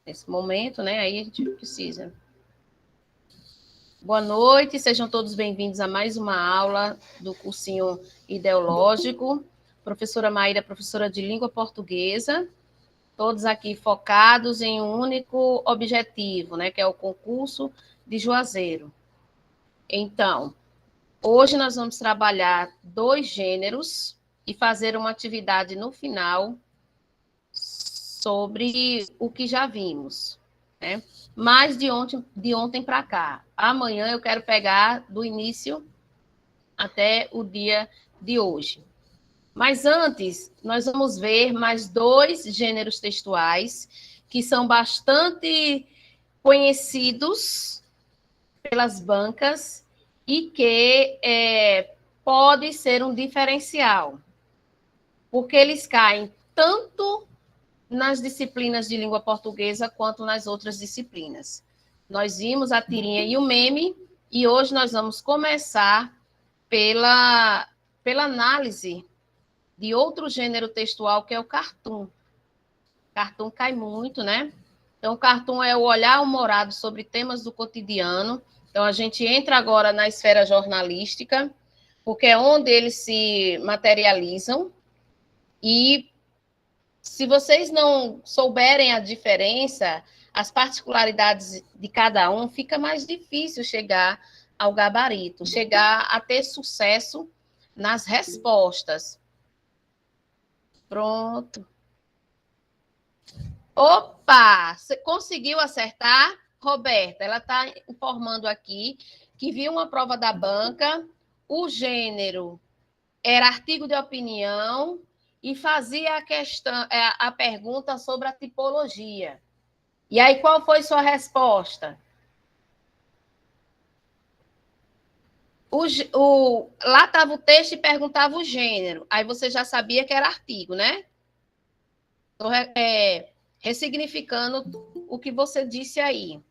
nesse momento, né? Aí a gente precisa. Boa noite, sejam todos bem-vindos a mais uma aula do cursinho ideológico. Professora Maíra, professora de língua portuguesa, todos aqui focados em um único objetivo, né? Que é o concurso de Juazeiro. Então, hoje nós vamos trabalhar 2 gêneros e fazer uma atividade no final sobre o que já vimos, né? Mas de ontem para cá. Amanhã eu quero pegar do início até o dia de hoje. Mas antes, nós vamos ver mais 2 gêneros textuais que são bastante conhecidos pelas bancas e que pode ser um diferencial, porque eles caem tanto nas disciplinas de língua portuguesa quanto nas outras disciplinas. Nós vimos a tirinha e o meme, e hoje nós vamos começar pela análise de outro gênero textual, que é o cartoon. Cartoon cai muito, né? Então, o cartoon é o olhar humorado sobre temas do cotidiano. Então, a gente entra agora na esfera jornalística, porque é onde eles se materializam. E se vocês não souberem a diferença, as particularidades de cada um, fica mais difícil chegar ao gabarito, chegar a ter sucesso nas respostas. Pronto. Opa! Você conseguiu acertar? Roberta, ela está informando aqui que viu uma prova da banca, o gênero era artigo de opinião e fazia a pergunta sobre a tipologia. E aí, qual foi sua resposta? Lá estava o texto e perguntava o gênero. Aí você já sabia que era artigo, né? Estou ressignificando o que você disse aí.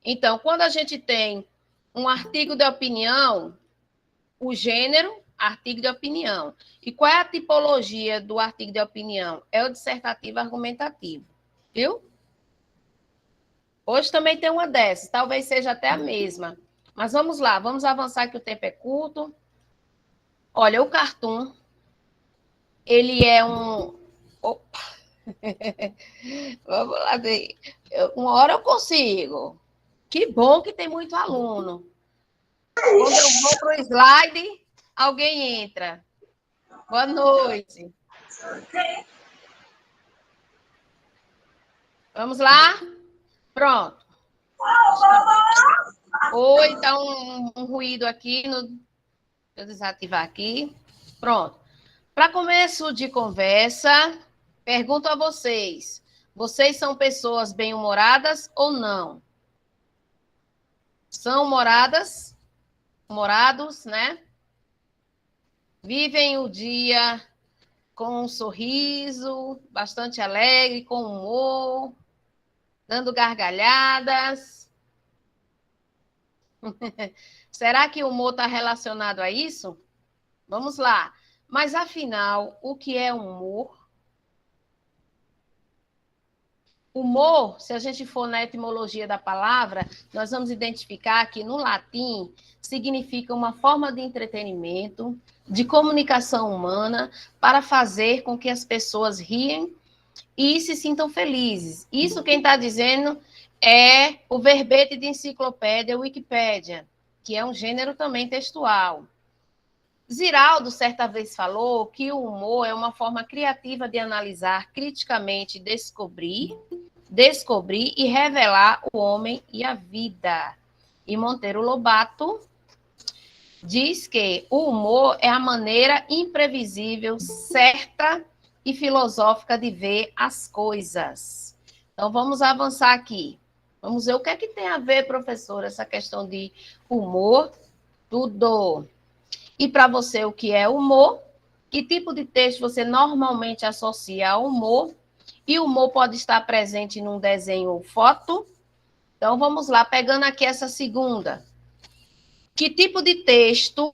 Então, quando a gente tem um artigo de opinião, o gênero, artigo de opinião. E qual é a tipologia do artigo de opinião? É o dissertativo argumentativo. Viu? Hoje também tem uma dessas, talvez seja até a mesma. Mas vamos lá, vamos avançar que o tempo é curto. Olha, o cartoon, ele é um... Opa! Vamos lá ver. Uma hora eu consigo. Que bom que tem muito aluno. Quando eu vou para o slide, alguém entra. Boa noite. Vamos lá? Pronto. Oi, tá um ruído aqui. Deixa eu desativar aqui. Pronto. Para começo de conversa, pergunto a vocês. Vocês são pessoas bem-humoradas ou não? São humorados, né? Vivem o dia com um sorriso, bastante alegre, com humor, dando gargalhadas. Será que o humor está relacionado a isso? Vamos lá. Mas, afinal, o que é humor? Humor, se a gente for na etimologia da palavra, nós vamos identificar que, no latim, significa uma forma de entretenimento, de comunicação humana, para fazer com que as pessoas riem e se sintam felizes. Isso quem está dizendo é o verbete de enciclopédia Wikipédia, que é um gênero também textual. Ziraldo, certa vez, falou que o humor é uma forma criativa de analisar criticamente, descobrir e revelar o homem e a vida. E Monteiro Lobato diz que o humor é a maneira imprevisível, certa e filosófica de ver as coisas. Então, vamos avançar aqui. Vamos ver o que é que tem a ver, professora, essa questão de humor. Tudo. E para você, o que é humor? Que tipo de texto você normalmente associa ao humor? E o humor pode estar presente num desenho ou foto? Então, vamos lá, pegando aqui essa segunda. Que tipo de texto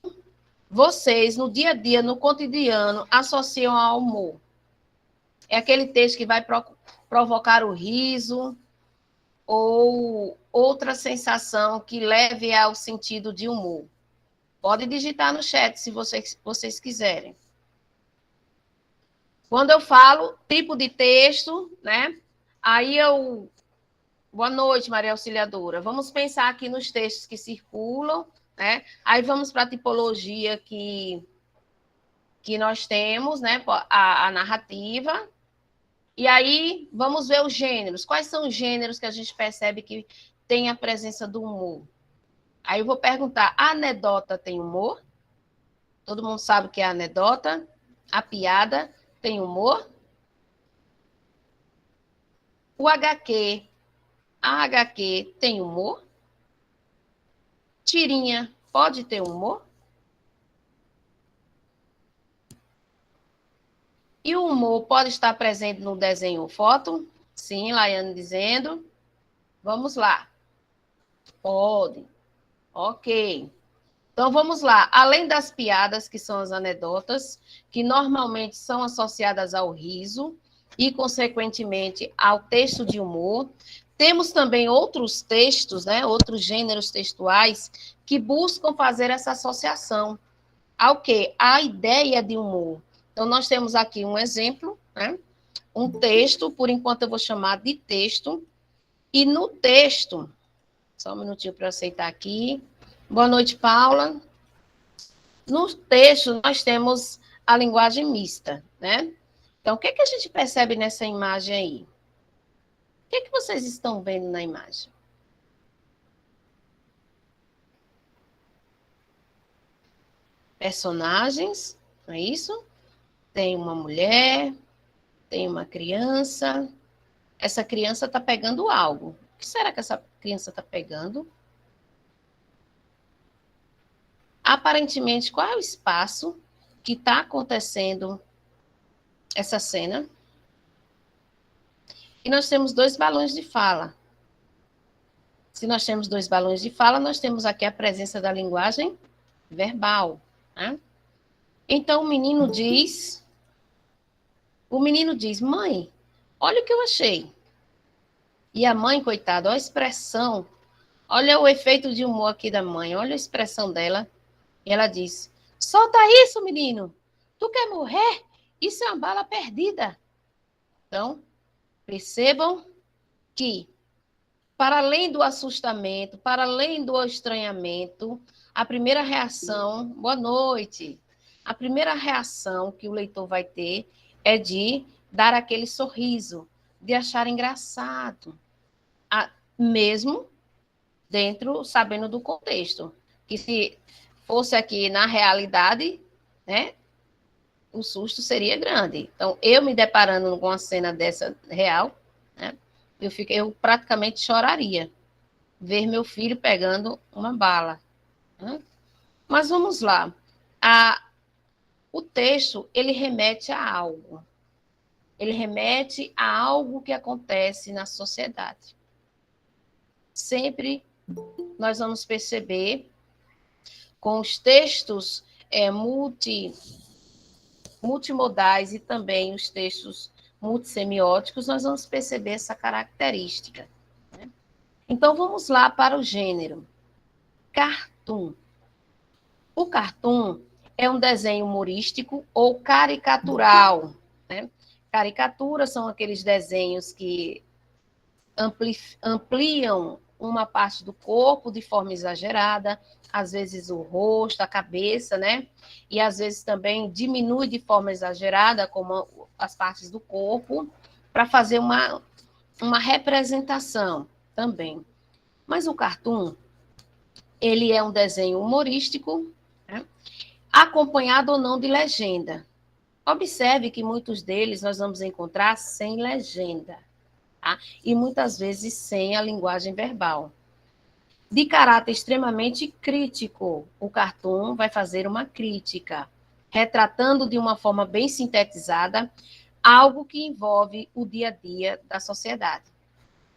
vocês, no dia a dia, no cotidiano, associam ao humor? É aquele texto que vai provocar o riso, ou outra sensação que leve ao sentido de humor. Pode digitar no chat se vocês quiserem. Quando eu falo tipo de texto, né? Aí eu... Boa noite, Maria Auxiliadora. Vamos pensar aqui nos textos que circulam, né? Aí vamos para a tipologia que nós temos, né? A narrativa. E aí vamos ver os gêneros. Quais são os gêneros que a gente percebe que tem a presença do humor? Aí eu vou perguntar: a anedota tem humor? Todo mundo sabe o que é a anedota? A piada tem humor? O HQ, a HQ tem humor? Tirinha pode ter humor? E o humor pode estar presente no desenho ou foto? Sim, Laiane dizendo. Vamos lá. Pode. Ok. Então, vamos lá. Além das piadas, que são as anedotas, que normalmente são associadas ao riso e, consequentemente, ao texto de humor, temos também outros textos, né, outros gêneros textuais que buscam fazer essa associação ao quê? A ideia de humor. Então, nós temos aqui um exemplo, né, um texto, por enquanto eu vou chamar de texto, e no texto, só um minutinho para eu aceitar aqui. Boa noite, Paula. No texto, nós temos a linguagem mista, né? Então, o que a gente percebe nessa imagem aí? O que vocês estão vendo na imagem? Personagens, não é isso? Tem uma mulher, tem uma criança. Essa criança está pegando algo. O que será que essa criança está pegando? Aparentemente, qual é o espaço que está acontecendo essa cena? E nós temos 2 balões de fala. Se nós temos 2 balões de fala, nós temos aqui a presença da linguagem verbal, né? Então, o menino diz, mãe, olha o que eu achei. E a mãe, coitada, olha a expressão, olha o efeito de humor aqui da mãe, olha a expressão dela. E ela diz, solta isso, menino, tu quer morrer? Isso é uma bala perdida. Então, percebam que, para além do assustamento, para além do estranhamento, a primeira reação, boa noite, a primeira reação que o leitor vai ter é de dar aquele sorriso, de achar engraçado, mesmo dentro, sabendo do contexto, que se fosse aqui na realidade, né, o susto seria grande. Então, eu me deparando com uma cena dessa real, né, eu praticamente choraria ver meu filho pegando uma bala. Né? Mas vamos lá. O texto, ele remete a algo. Ele remete a algo que acontece na sociedade. Sempre nós vamos perceber, com os textos multimodais e também os textos multissemióticos, nós vamos perceber essa característica. Né? Então, vamos lá para o gênero. Cartoon. O cartoon é um desenho humorístico ou caricatural. Né? Caricaturas são aqueles desenhos que ampliam uma parte do corpo de forma exagerada, às vezes o rosto, a cabeça, né? E às vezes também diminui de forma exagerada, como as partes do corpo, para fazer uma representação também. Mas o cartoon, ele é um desenho humorístico, né? Acompanhado ou não de legenda. Observe que muitos deles nós vamos encontrar sem legenda. Tá? E muitas vezes sem a linguagem verbal. De caráter extremamente crítico, o cartoon vai fazer uma crítica, retratando de uma forma bem sintetizada algo que envolve o dia a dia da sociedade.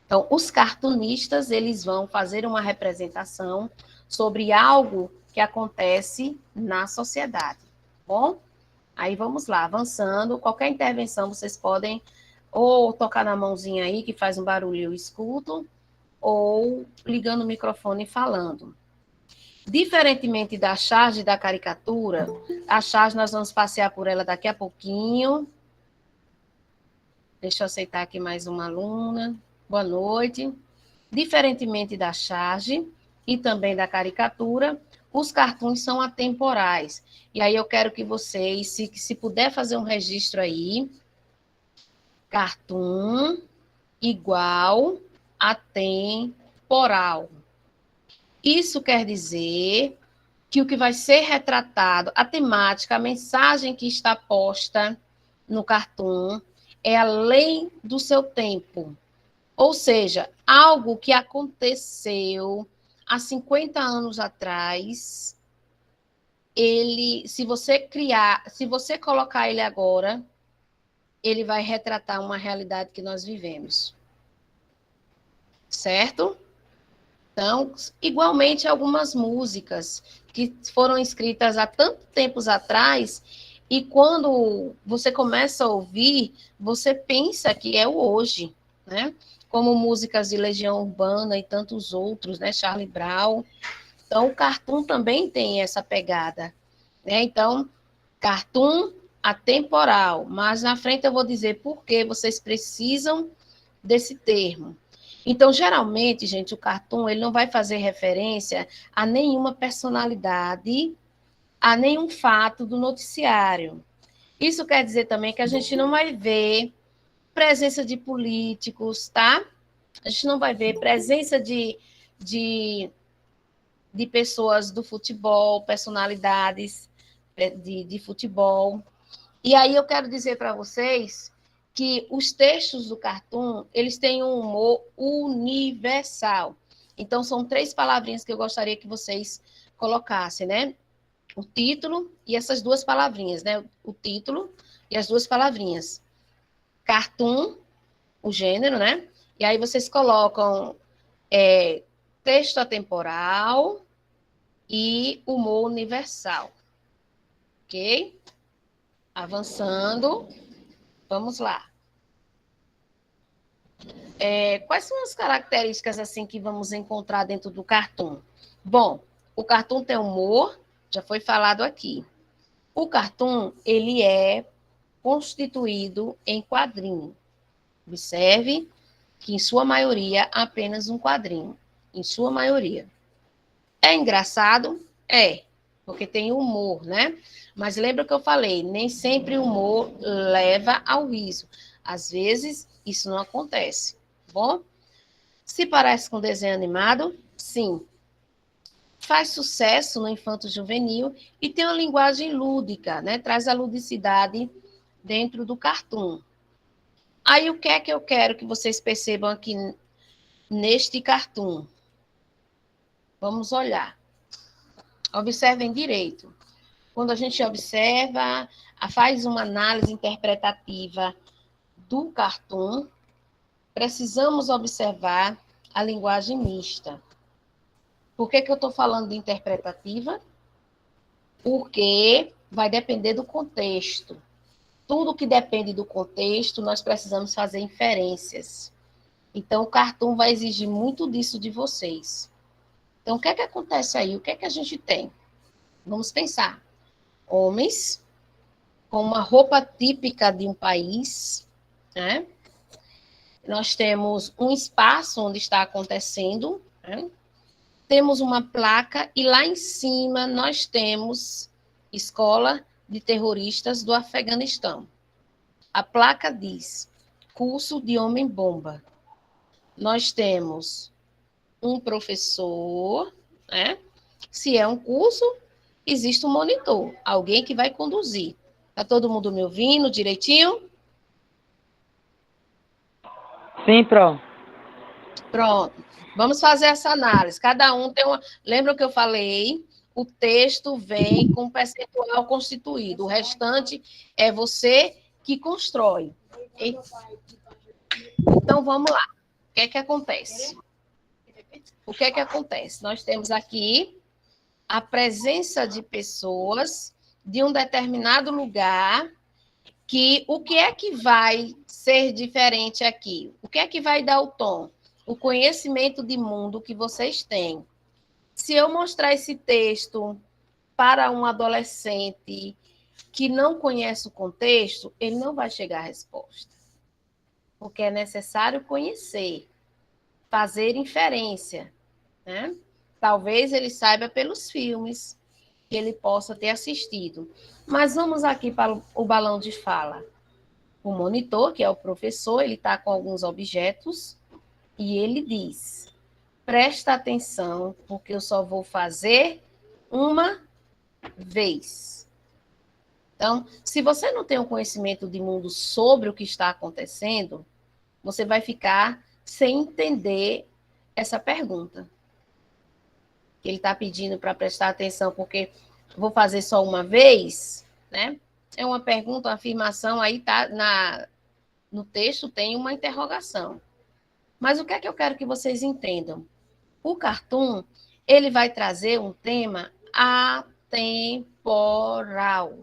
Então, os cartunistas, eles vão fazer uma representação sobre algo que acontece na sociedade. Bom, aí vamos lá, avançando. Qualquer intervenção vocês podem ou tocar na mãozinha aí, que faz um barulho, eu escuto, ou ligando o microfone e falando. Diferentemente da charge e da caricatura, a charge nós vamos passear por ela daqui a pouquinho. Deixa eu aceitar aqui mais uma aluna. Boa noite. Diferentemente da charge e também da caricatura, os cartoons são atemporais. E aí eu quero que vocês, se puder fazer um registro aí, cartoon igual atemporal. Isso quer dizer que o que vai ser retratado, a temática, a mensagem que está posta no cartoon é além do seu tempo. Ou seja, algo que aconteceu há 50 anos atrás, se você colocar ele agora, ele vai retratar uma realidade que nós vivemos. Certo? Então, igualmente algumas músicas que foram escritas há tanto tempos atrás, e quando você começa a ouvir, você pensa que é o hoje, né? Como músicas de Legião Urbana e tantos outros, né? Charlie Brown. Então, o cartoon também tem essa pegada, né? Então, cartoon atemporal, mas na frente eu vou dizer por que vocês precisam desse termo. Então, geralmente, gente, o cartoon ele não vai fazer referência a nenhuma personalidade, a nenhum fato do noticiário. Isso quer dizer também que a gente não vai ver presença de políticos, tá? A gente não vai ver presença de pessoas do futebol, personalidades de futebol. E aí eu quero dizer para vocês que os textos do cartoon, eles têm um humor universal. Então, são 3 palavrinhas que eu gostaria que vocês colocassem, né? O título e essas 2 palavrinhas, né? O título e as 2 palavrinhas. Cartoon, o gênero, né? E aí vocês colocam texto atemporal e humor universal. Ok? Avançando. Vamos lá. Quais são as características assim que vamos encontrar dentro do cartoon? Bom, o cartoon tem humor, já foi falado aqui. O cartoon, ele é constituído em quadrinho. Observe que, em sua maioria, apenas um quadrinho. Em sua maioria. É engraçado? É, porque tem humor, né? Mas lembra que eu falei, nem sempre o humor leva ao riso. Às vezes, isso não acontece, tá bom? Se parece com desenho animado, sim. Faz sucesso no infanto-juvenil e tem uma linguagem lúdica, né? Traz a ludicidade dentro do cartoon. Aí, o que é que eu quero que vocês percebam aqui neste cartoon? Vamos olhar. Observem direito. Quando a gente observa, faz uma análise interpretativa do cartoon, precisamos observar a linguagem mista. Por que eu estou falando de interpretativa? Porque vai depender do contexto. Tudo que depende do contexto, nós precisamos fazer inferências. Então, o cartoon vai exigir muito disso de vocês. Então, o que é que acontece aí? O que é que a gente tem? Vamos pensar. Homens com uma roupa típica de um país, né? Nós temos um espaço onde está acontecendo, né? Temos uma placa e lá em cima nós temos Escola de Terroristas do Afeganistão. A placa diz curso de homem-bomba. Nós temos um professor, né? Se é um curso, existe um monitor, alguém que vai conduzir. Está todo mundo me ouvindo direitinho? Sim, Pro. Pronto. Vamos fazer essa análise. Cada um tem uma... Lembra que eu falei? O texto vem com percentual constituído. O restante é você que constrói. Então, vamos lá. O que é que acontece? O que é que acontece? Nós temos aqui a presença de pessoas de um determinado lugar que o que é que vai ser diferente aqui? O que é que vai dar o tom? o conhecimento de mundo que vocês têm. Se eu mostrar esse texto para um adolescente que não conhece o contexto, ele não vai chegar à resposta. Porque é necessário conhecer, fazer inferência, né? Talvez ele saiba pelos filmes que ele possa ter assistido. Mas vamos aqui para o balão de fala. O monitor, que é o professor, ele está com alguns objetos e ele diz: presta atenção, porque eu só vou fazer uma vez. Então, se você não tem um conhecimento de mundo sobre o que está acontecendo, você vai ficar sem entender essa pergunta. Ele está pedindo para prestar atenção, porque vou fazer só uma vez, né? É uma pergunta, uma afirmação, aí tá no texto tem uma interrogação. Mas o que é que eu quero que vocês entendam? O cartoon, ele vai trazer um tema atemporal,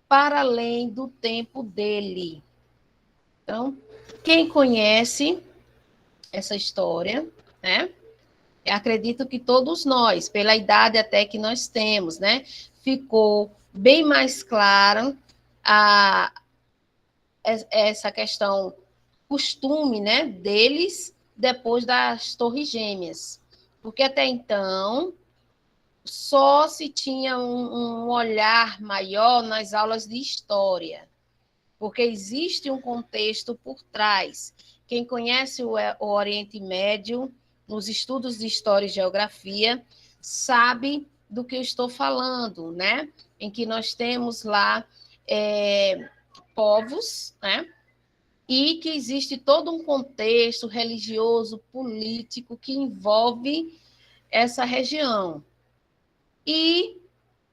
para além do tempo dele. Então, quem conhece essa história, né? Eu acredito que todos nós, pela idade até que nós temos, né? Ficou bem mais clara essa questão, costume, né, deles depois das Torres Gêmeas. Porque até então só se tinha um olhar maior nas aulas de história, porque existe um contexto por trás. Quem conhece o Oriente Médio, nos estudos de História e Geografia, sabe do que eu estou falando, né? Em que nós temos lá povos, né? E que existe todo um contexto religioso, político, que envolve essa região. E,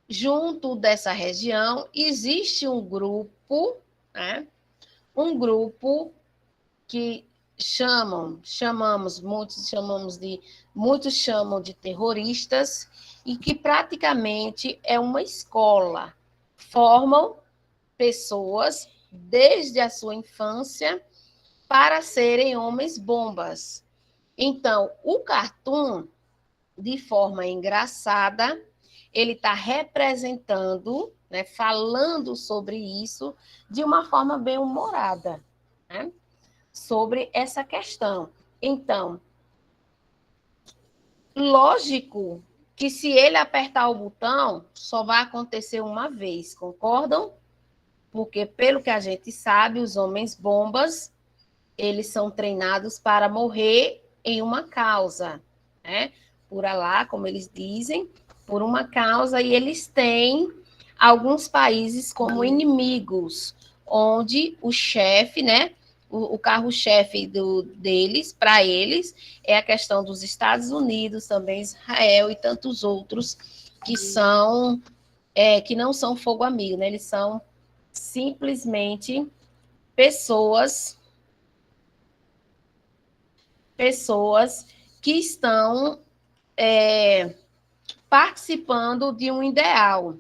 junto dessa região, existe um grupo, né? Um grupo que muitos chamam de terroristas, e que praticamente é uma escola. Formam pessoas desde a sua infância para serem homens-bombas. Então, o cartoon, de forma engraçada, ele está representando, né, falando sobre isso de uma forma bem humorada, né, sobre essa questão. Então, lógico que se ele apertar o botão, só vai acontecer uma vez, concordam? Porque, pelo que a gente sabe, os homens-bombas, eles são treinados para morrer em uma causa, né? Por Alá, como eles dizem, por uma causa, e eles têm alguns países como inimigos, onde o chefe, né? O carro-chefe deles, para eles, é a questão dos Estados Unidos, também Israel e tantos outros que são que não são fogo amigo, né? Eles são simplesmente pessoas que estão participando de um ideal.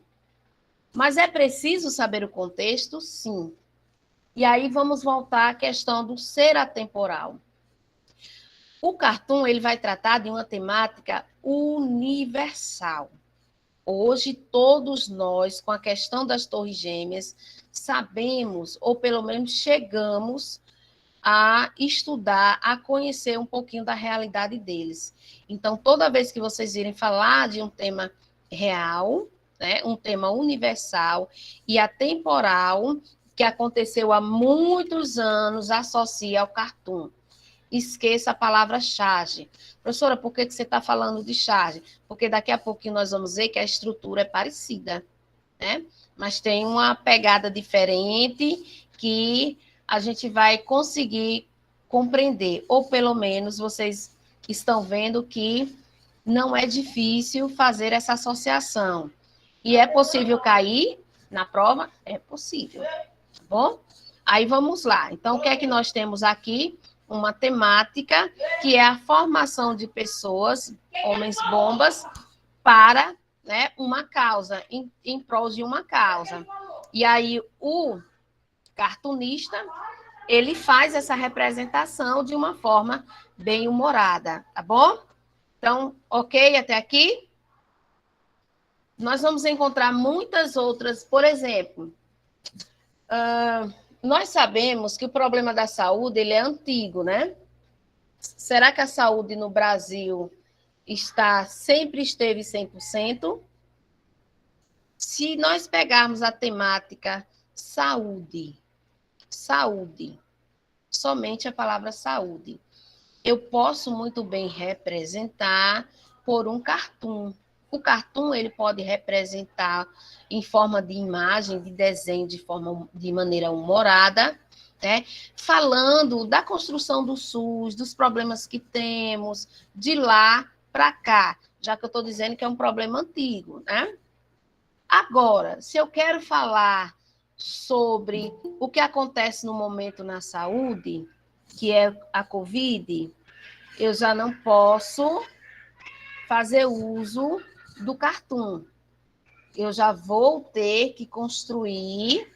Mas é preciso saber o contexto? Sim. E aí vamos voltar à questão do ser atemporal. O cartoon ele vai tratar de uma temática universal. Hoje, todos nós, com a questão das Torres Gêmeas, sabemos, ou pelo menos chegamos a estudar, a conhecer um pouquinho da realidade deles. Então, toda vez que vocês irem falar de um tema real, né, um tema universal e atemporal, que aconteceu há muitos anos, associe ao cartoon. Esqueça a palavra charge. Professora, por que você está falando de charge? Porque daqui a pouquinho nós vamos ver que a estrutura é parecida, né? Mas tem uma pegada diferente que a gente vai conseguir compreender, ou pelo menos vocês estão vendo que não é difícil fazer essa associação. E é possível cair na prova? É possível, tá bom? Aí vamos lá. Então, o que é que nós temos aqui? Uma temática que é a formação de pessoas, homens-bombas, para, né, uma causa, em prol de uma causa. E aí o cartunista, ele faz essa representação de uma forma bem humorada, tá bom? Então, ok até aqui? Nós vamos encontrar muitas outras, por exemplo, nós sabemos que o problema da saúde ele é antigo, né? Será que a saúde no Brasil sempre esteve 100%? Se nós pegarmos a temática saúde, somente a palavra saúde, eu posso muito bem representar por um cartoon. O cartoon ele pode representar em forma de imagem, de desenho, de maneira humorada, né? Falando da construção do SUS, dos problemas que temos, de lá para cá, já que eu estou dizendo que é um problema antigo, né? Agora, se eu quero falar sobre o que acontece no momento na saúde, que é a Covid, eu já não posso fazer uso do cartoon. Eu já vou ter que construir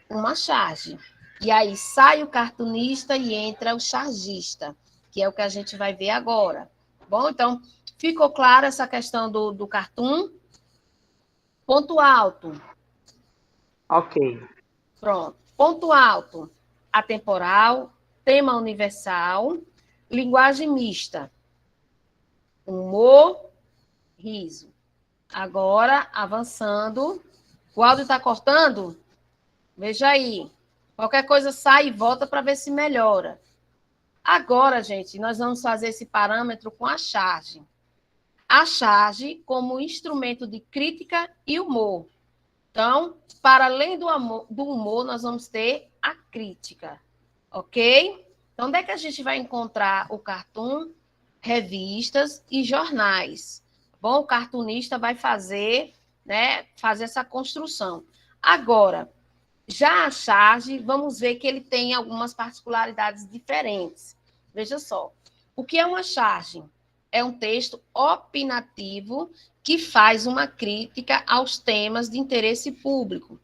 uma charge. E aí sai o cartunista e entra o chargista, que é o que a gente vai ver agora. Bom, então, ficou clara essa questão do cartoon? Ponto alto. Ok. Pronto. Ponto alto. Atemporal, tema universal, linguagem mista. Humor, riso. Agora, avançando. O áudio está cortando? Veja aí. Qualquer coisa sai e volta para ver se melhora. Agora, gente, nós vamos fazer esse parâmetro com a charge. A charge como instrumento de crítica e humor. Então, para além do humor, nós vamos ter a crítica. Ok? Então, onde é que a gente vai encontrar o cartoon? Revistas e jornais. Bom, o cartunista vai fazer essa construção. Agora, já a charge, vamos ver que ele tem algumas particularidades diferentes. Veja só. O que é uma charge? É um texto opinativo que faz uma crítica aos temas de interesse público.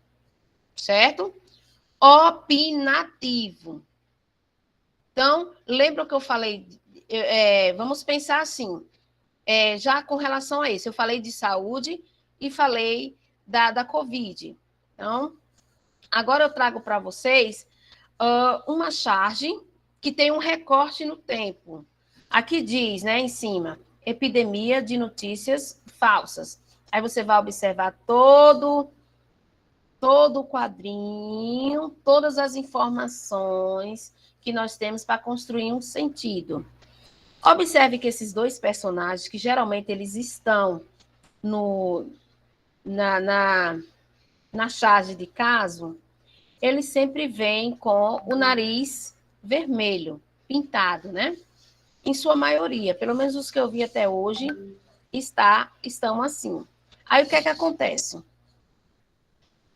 Certo? Opinativo. Então, lembra o que eu falei? Vamos pensar assim, já com relação a isso. Eu falei de saúde e falei da Covid. Então, agora eu trago para vocês uma charge que tem um recorte no tempo. Aqui diz, né, em cima, epidemia de notícias falsas. Aí você vai observar todo o quadrinho, todas as informações que nós temos para construir um sentido. Observe que esses dois personagens, que geralmente eles estão na charge de caso, eles sempre vêm com o nariz vermelho, pintado, né? Em sua maioria, pelo menos os que eu vi até hoje, estão assim. Aí o que é que acontece?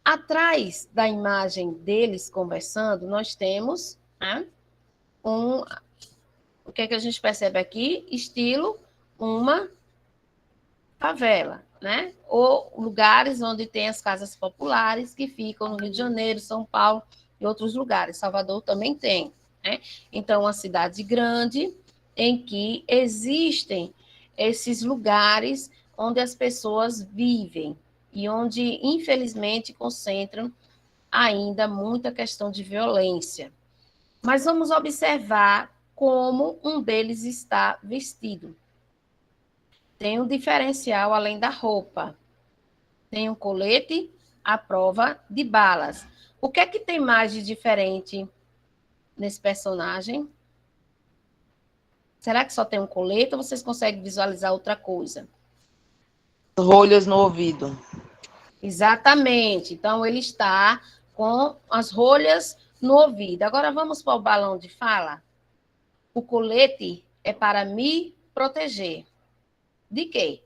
Atrás da imagem deles conversando, nós temos, né, o que é que a gente percebe aqui? Estilo uma favela, né? Ou lugares onde tem as casas populares que ficam no Rio de Janeiro, São Paulo e outros lugares. Salvador também tem, né? Então, uma cidade grande em que existem esses lugares onde as pessoas vivem e onde, infelizmente, concentram ainda muita questão de violência. Mas vamos observar como um deles está vestido. Tem um diferencial além da roupa. Tem um colete à prova de balas. O que é que tem mais de diferente nesse personagem? Será que só tem um colete ou vocês conseguem visualizar outra coisa? Rolhas no ouvido. Exatamente. Então, ele está com as rolhas no ouvido. Agora, vamos para o balão de fala? O colete é para me proteger. De quê?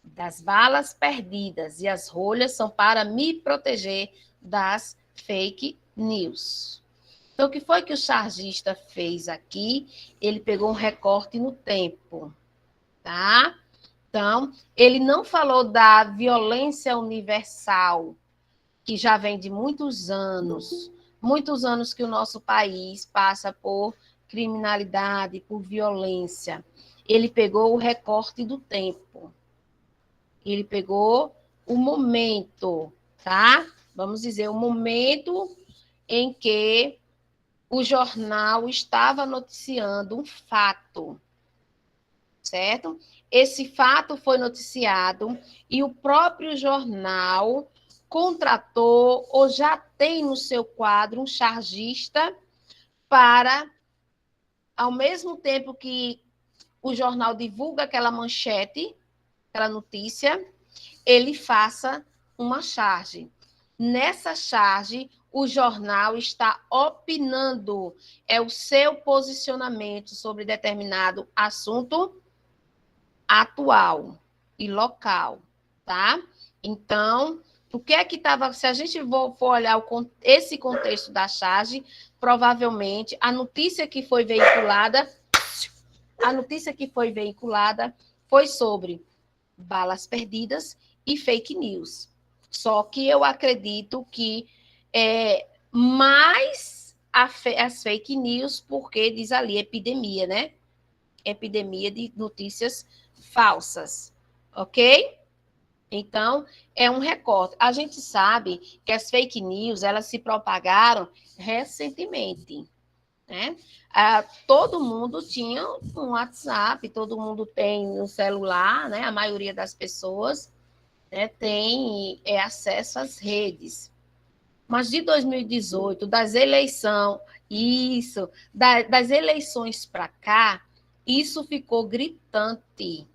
Das balas perdidas. E as rolhas são para me proteger das fake news. Então, o que foi que o chargista fez aqui? Ele pegou um recorte no tempo, tá? Então, ele não falou da violência universal, que já vem de muitos anos, muitos anos que o nosso país passa por criminalidade, por violência. Ele pegou o recorte do tempo. Ele pegou o momento, tá? Vamos dizer, o momento em que o jornal estava noticiando um fato, certo? Esse fato foi noticiado e o próprio jornal contratou ou já tem no seu quadro um chargista para, ao mesmo tempo que o jornal divulga aquela manchete, aquela notícia, ele faça uma charge. Nessa charge, o jornal está opinando, é o seu posicionamento sobre determinado assunto atual e local, tá? Então, o que é que estava... Se a gente for olhar esse contexto da charge, provavelmente a notícia que foi veiculada foi sobre balas perdidas e fake news. Só que eu acredito que mais as fake news, porque diz ali epidemia, né? Epidemia de notícias falsas, ok? Então, é um recorte. A gente sabe que as fake news, elas se propagaram recentemente, né? Todo mundo tinha um WhatsApp, todo mundo tem um celular, né? A maioria das pessoas, né, tem acesso às redes. Mas de 2018, das eleições para cá, isso ficou gritante.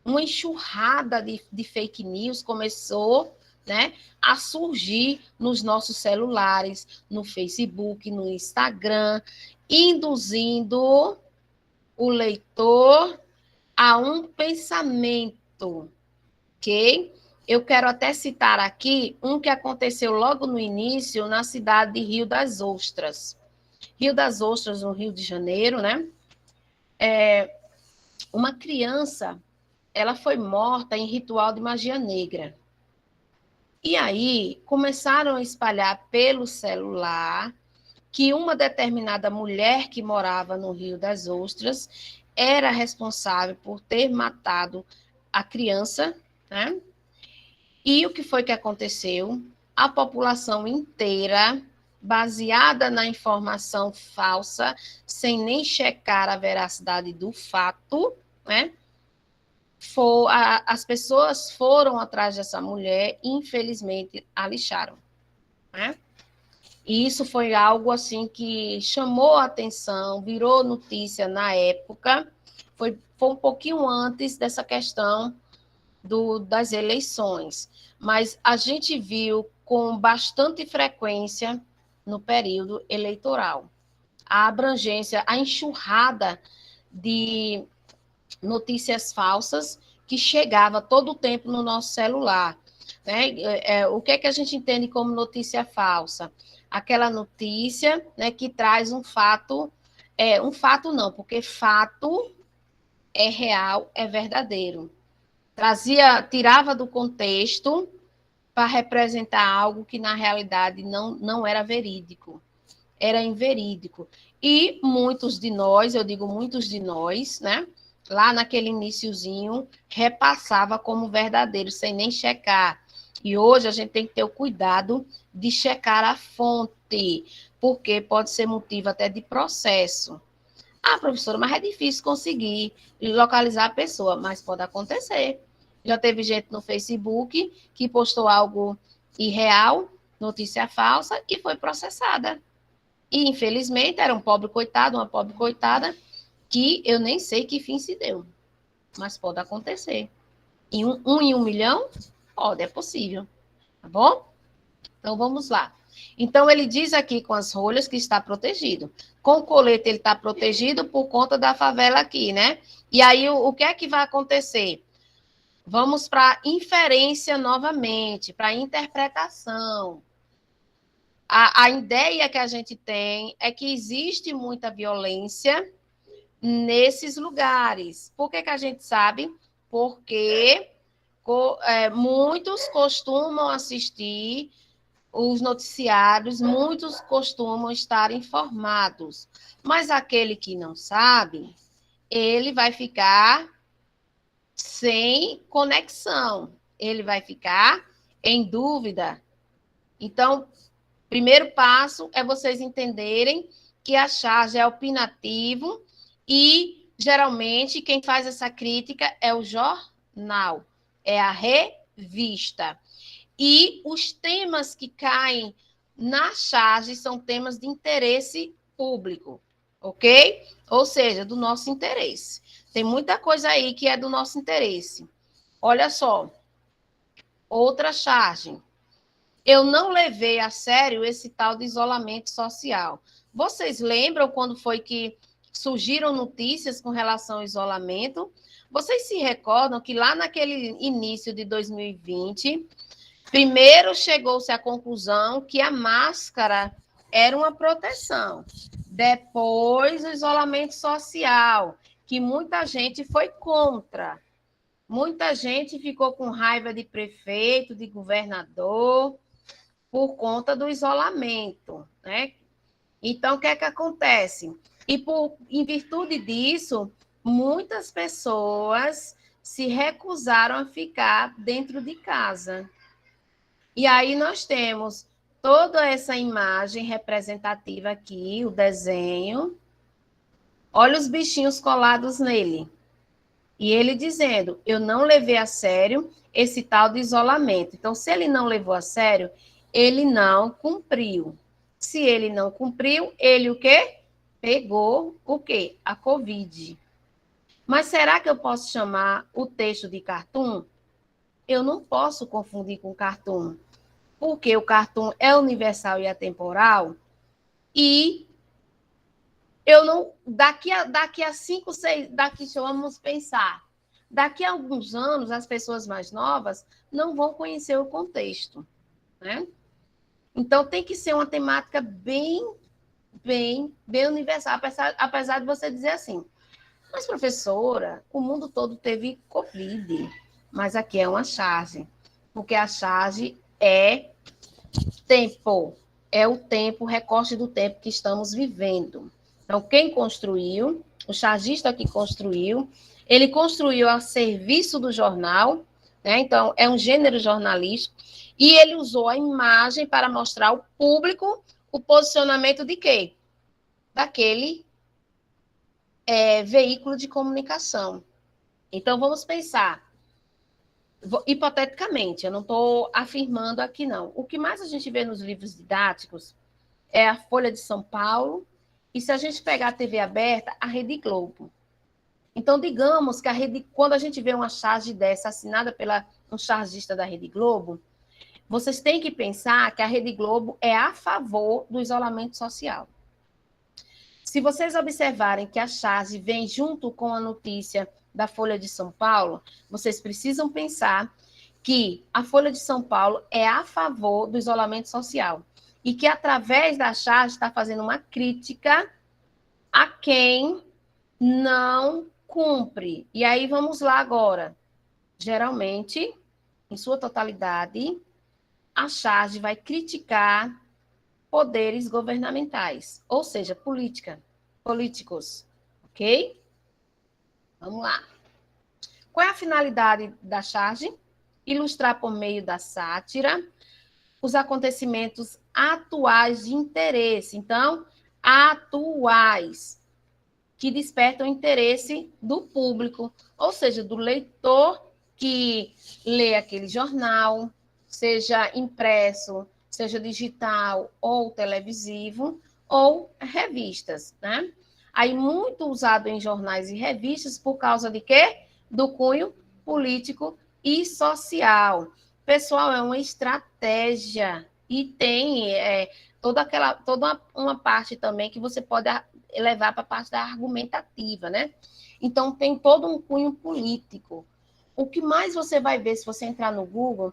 Uma enxurrada de fake news começou, né, a surgir nos nossos celulares, no Facebook, no Instagram, induzindo o leitor a um pensamento, ok? Eu quero até citar aqui um que aconteceu logo no início na cidade de Rio das Ostras. Rio das Ostras, no Rio de Janeiro, né? Uma criança, ela foi morta em ritual de magia negra. E aí começaram a espalhar pelo celular que uma determinada mulher que morava no Rio das Ostras era responsável por ter matado a criança, né? E o que foi que aconteceu? A população inteira, baseada na informação falsa, sem nem checar a veracidade do fato, né? As pessoas foram atrás dessa mulher e, infelizmente, a lixaram, né? E isso foi algo assim que chamou a atenção, virou notícia na época, foi um pouquinho antes dessa questão das eleições, mas a gente viu com bastante frequência no período eleitoral a abrangência, a enxurrada de notícias falsas que chegava todo o tempo no nosso celular. Né? O que é que a gente entende como notícia falsa? Aquela notícia, né, que traz um fato não, porque fato é real, é verdadeiro. Tirava do contexto para representar algo que na realidade não era verídico, era inverídico. E muitos de nós, eu digo muitos de nós, né, lá naquele iniciozinho, repassava como verdadeiro, sem nem checar. E hoje a gente tem que ter o cuidado de checar a fonte, porque pode ser motivo até de processo. Ah, professora, mas é difícil conseguir localizar a pessoa, mas pode acontecer. Já teve gente no Facebook que postou algo irreal, notícia falsa, e foi processada. E, infelizmente, era um pobre coitado, uma pobre coitada, que eu nem sei que fim se deu. Mas pode acontecer. Em um milhão? Pode, é possível. Tá bom? Então, vamos lá. Então, ele diz aqui com as rolhas que está protegido. Com o colete, ele está protegido por conta da favela aqui, né? E aí, o que é que vai acontecer? Vamos para a inferência novamente, para a interpretação. A ideia que a gente tem é que existe muita violência nesses lugares. Por que a gente sabe? Porque muitos costumam assistir os noticiários, muitos costumam estar informados, mas aquele que não sabe, ele vai ficar sem conexão, ele vai ficar em dúvida. Então, primeiro passo é vocês entenderem que a charge é opinativo e, geralmente, quem faz essa crítica é o jornal, é a revista. E os temas que caem na charge são temas de interesse público, ok? Ou seja, do nosso interesse. Tem muita coisa aí que é do nosso interesse. Olha só, outra charge. Eu não levei a sério esse tal de isolamento social. Vocês lembram quando foi que surgiram notícias com relação ao isolamento? Vocês se recordam que lá naquele início de 2020, primeiro chegou-se à conclusão que a máscara era uma proteção. Depois, o isolamento social, que muita gente foi contra. Muita gente ficou com raiva de prefeito, de governador, por conta do isolamento, né? Então, o que é que acontece? Em virtude disso, muitas pessoas se recusaram a ficar dentro de casa. E aí nós temos toda essa imagem representativa aqui, o desenho. Olha os bichinhos colados nele. E ele dizendo, eu não levei a sério esse tal de isolamento. Então, se ele não levou a sério, ele não cumpriu. Se ele não cumpriu, ele o quê? Pegou o quê? A Covid. Mas será que eu posso chamar o texto de cartoon? Eu não posso confundir com cartoon, porque o cartoon é universal e atemporal, e eu não, daqui a 5, 6, vamos pensar, daqui a alguns anos, as pessoas mais novas não vão conhecer o contexto, né? Então, tem que ser uma temática bem universal, apesar de você dizer assim, mas, professora, o mundo todo teve Covid, mas aqui é uma charge, porque a charge é tempo, é o tempo, o recorte do tempo que estamos vivendo. Então, quem construiu, o chargista que construiu, ele construiu a serviço do jornal, né? Então, é um gênero jornalístico, e ele usou a imagem para mostrar ao público o posicionamento de quê? Daquele veículo de comunicação. Então, vamos pensar, hipoteticamente, eu não estou afirmando aqui, não. O que mais a gente vê nos livros didáticos é a Folha de São Paulo, e se a gente pegar a TV aberta, a Rede Globo. Então, digamos que quando a gente vê uma charge dessa assinada pela um chargista da Rede Globo, vocês têm que pensar que a Rede Globo é a favor do isolamento social. Se vocês observarem que a charge vem junto com a notícia da Folha de São Paulo, vocês precisam pensar que a Folha de São Paulo é a favor do isolamento social e que, através da charge, está fazendo uma crítica a quem não cumpre. E aí, vamos lá agora. Geralmente, em sua totalidade, a charge vai criticar poderes governamentais, ou seja, políticos, ok? Vamos lá. Qual é a finalidade da charge? Ilustrar por meio da sátira os acontecimentos atuais de interesse. Então, atuais, que despertam o interesse do público, ou seja, do leitor que lê aquele jornal, seja impresso, seja digital ou televisivo, ou revistas, né? Aí, muito usado em jornais e revistas por causa de quê? Do cunho político e social. Pessoal, é uma estratégia e tem toda uma parte também que você pode levar para a parte da argumentativa, né? Então, tem todo um cunho político. O que mais você vai ver se você entrar no Google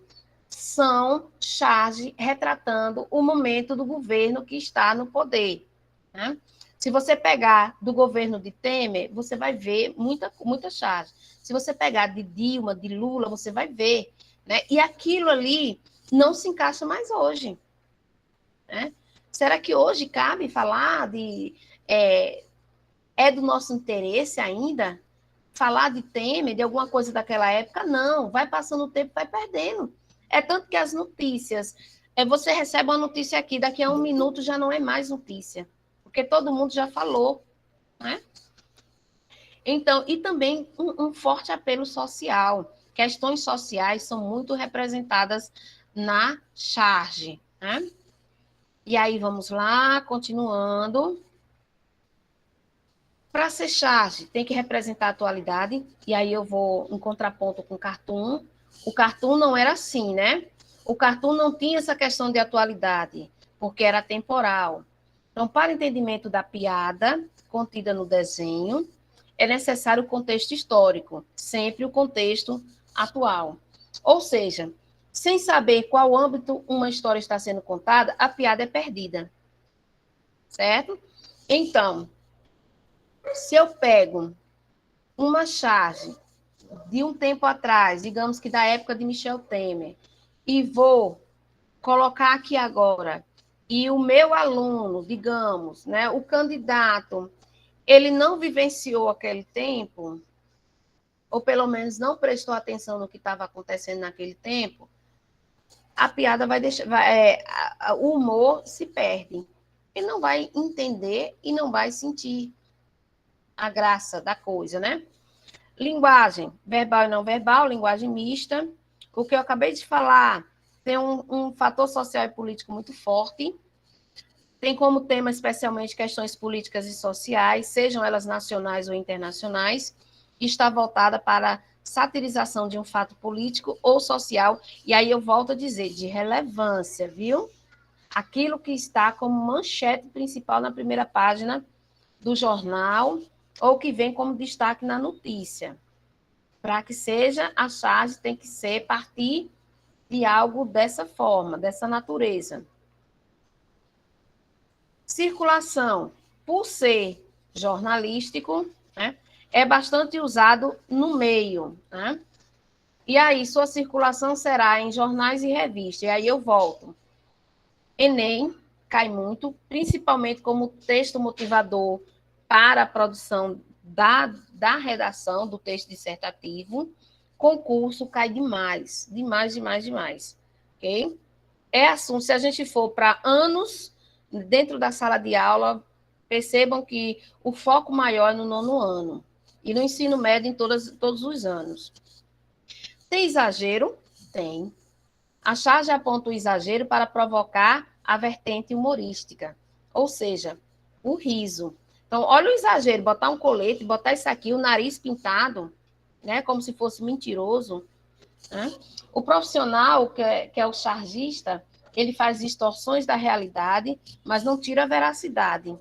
são charges retratando o momento do governo que está no poder, né? Se você pegar do governo de Temer, você vai ver muita charge. Se você pegar de Dilma, de Lula, você vai ver, né? E aquilo ali não se encaixa mais hoje. né? Será que hoje cabe falar de... É do nosso interesse ainda falar de Temer, de alguma coisa daquela época? Não, vai passando o tempo, vai perdendo. É tanto que as notícias... você recebe uma notícia aqui, daqui a um minuto já não é mais notícia, porque todo mundo já falou, né? Então, e também um forte apelo social. Questões sociais são muito representadas na charge, né? E aí, vamos lá, continuando. Para ser charge, tem que representar a atualidade, e aí eu vou em contraponto com o Cartoon. O Cartoon não era assim, né? O Cartoon não tinha essa questão de atualidade, porque era temporal. Então, para entendimento da piada contida no desenho, é necessário o contexto histórico, sempre o contexto atual. Ou seja, sem saber qual âmbito uma história está sendo contada, a piada é perdida. Certo? Então, se eu pego uma charge de um tempo atrás, digamos que da época de Michel Temer, e vou colocar aqui agora, e o meu aluno, digamos, né, o candidato, ele não vivenciou aquele tempo, ou pelo menos não prestou atenção no que estava acontecendo naquele tempo, a piada vai deixar, o humor se perde. Ele não vai entender e não vai sentir a graça da coisa, né? Linguagem verbal e não verbal, linguagem mista. O que eu acabei de falar tem um fator social e político muito forte. Tem como tema especialmente questões políticas e sociais, sejam elas nacionais ou internacionais, e está voltada para satirização de um fato político ou social. E aí eu volto a dizer, de relevância, viu? Aquilo que está como manchete principal na primeira página do jornal ou que vem como destaque na notícia. Para que seja, a charge tem que ser partir de algo dessa forma, dessa natureza. Circulação, por ser jornalístico, né, é bastante usado no meio, né? E aí, sua circulação será em jornais e revistas. E aí eu volto. Enem cai muito, principalmente como texto motivador para a produção da redação do texto dissertativo. Concurso cai demais, demais, demais, demais. Ok? É assunto, se a gente for para anos dentro da sala de aula, percebam que o foco maior é no nono ano. E no ensino médio em todos os anos. Tem exagero? Tem. A charge aponta o exagero para provocar a vertente humorística, ou seja, o riso. Então, olha o exagero, botar um colete, botar isso aqui, o nariz pintado, né, como se fosse mentiroso. Né? O profissional, que é o chargista, ele faz distorções da realidade, mas não tira a veracidade.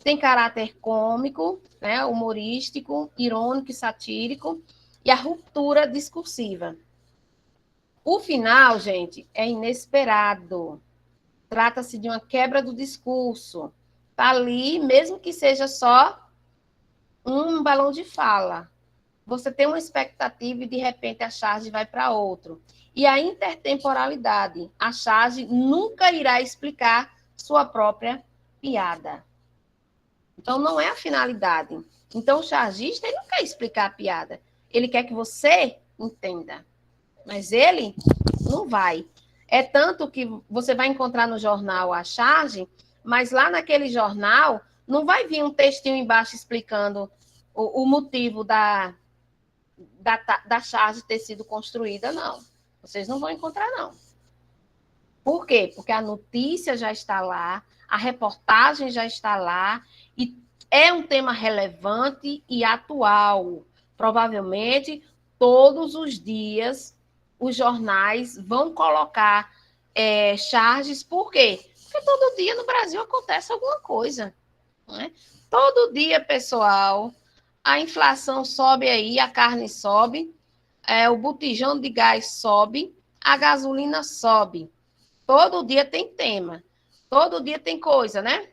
Tem caráter cômico, né, humorístico, irônico e satírico, e a ruptura discursiva. O final, gente, é inesperado. Trata-se de uma quebra do discurso. Está ali, mesmo que seja só um balão de fala. Você tem uma expectativa e, de repente, a charge vai para outro. E a intertemporalidade. A charge nunca irá explicar sua própria piada. Então, não é a finalidade. Então, o chargista, ele não quer explicar a piada. Ele quer que você entenda. Mas ele não vai. É tanto que você vai encontrar no jornal a charge, mas lá naquele jornal não vai vir um textinho embaixo explicando o motivo da charge ter sido construída, não. Vocês não vão encontrar, não. Por quê? Porque a notícia já está lá, a reportagem já está lá, e é um tema relevante e atual. Provavelmente, todos os dias, os jornais vão colocar charges. Por quê? Porque todo dia no Brasil acontece alguma coisa. Né? Todo dia, pessoal, a inflação sobe aí, a carne sobe, o botijão de gás sobe, a gasolina sobe. Todo dia tem tema, todo dia tem coisa, né?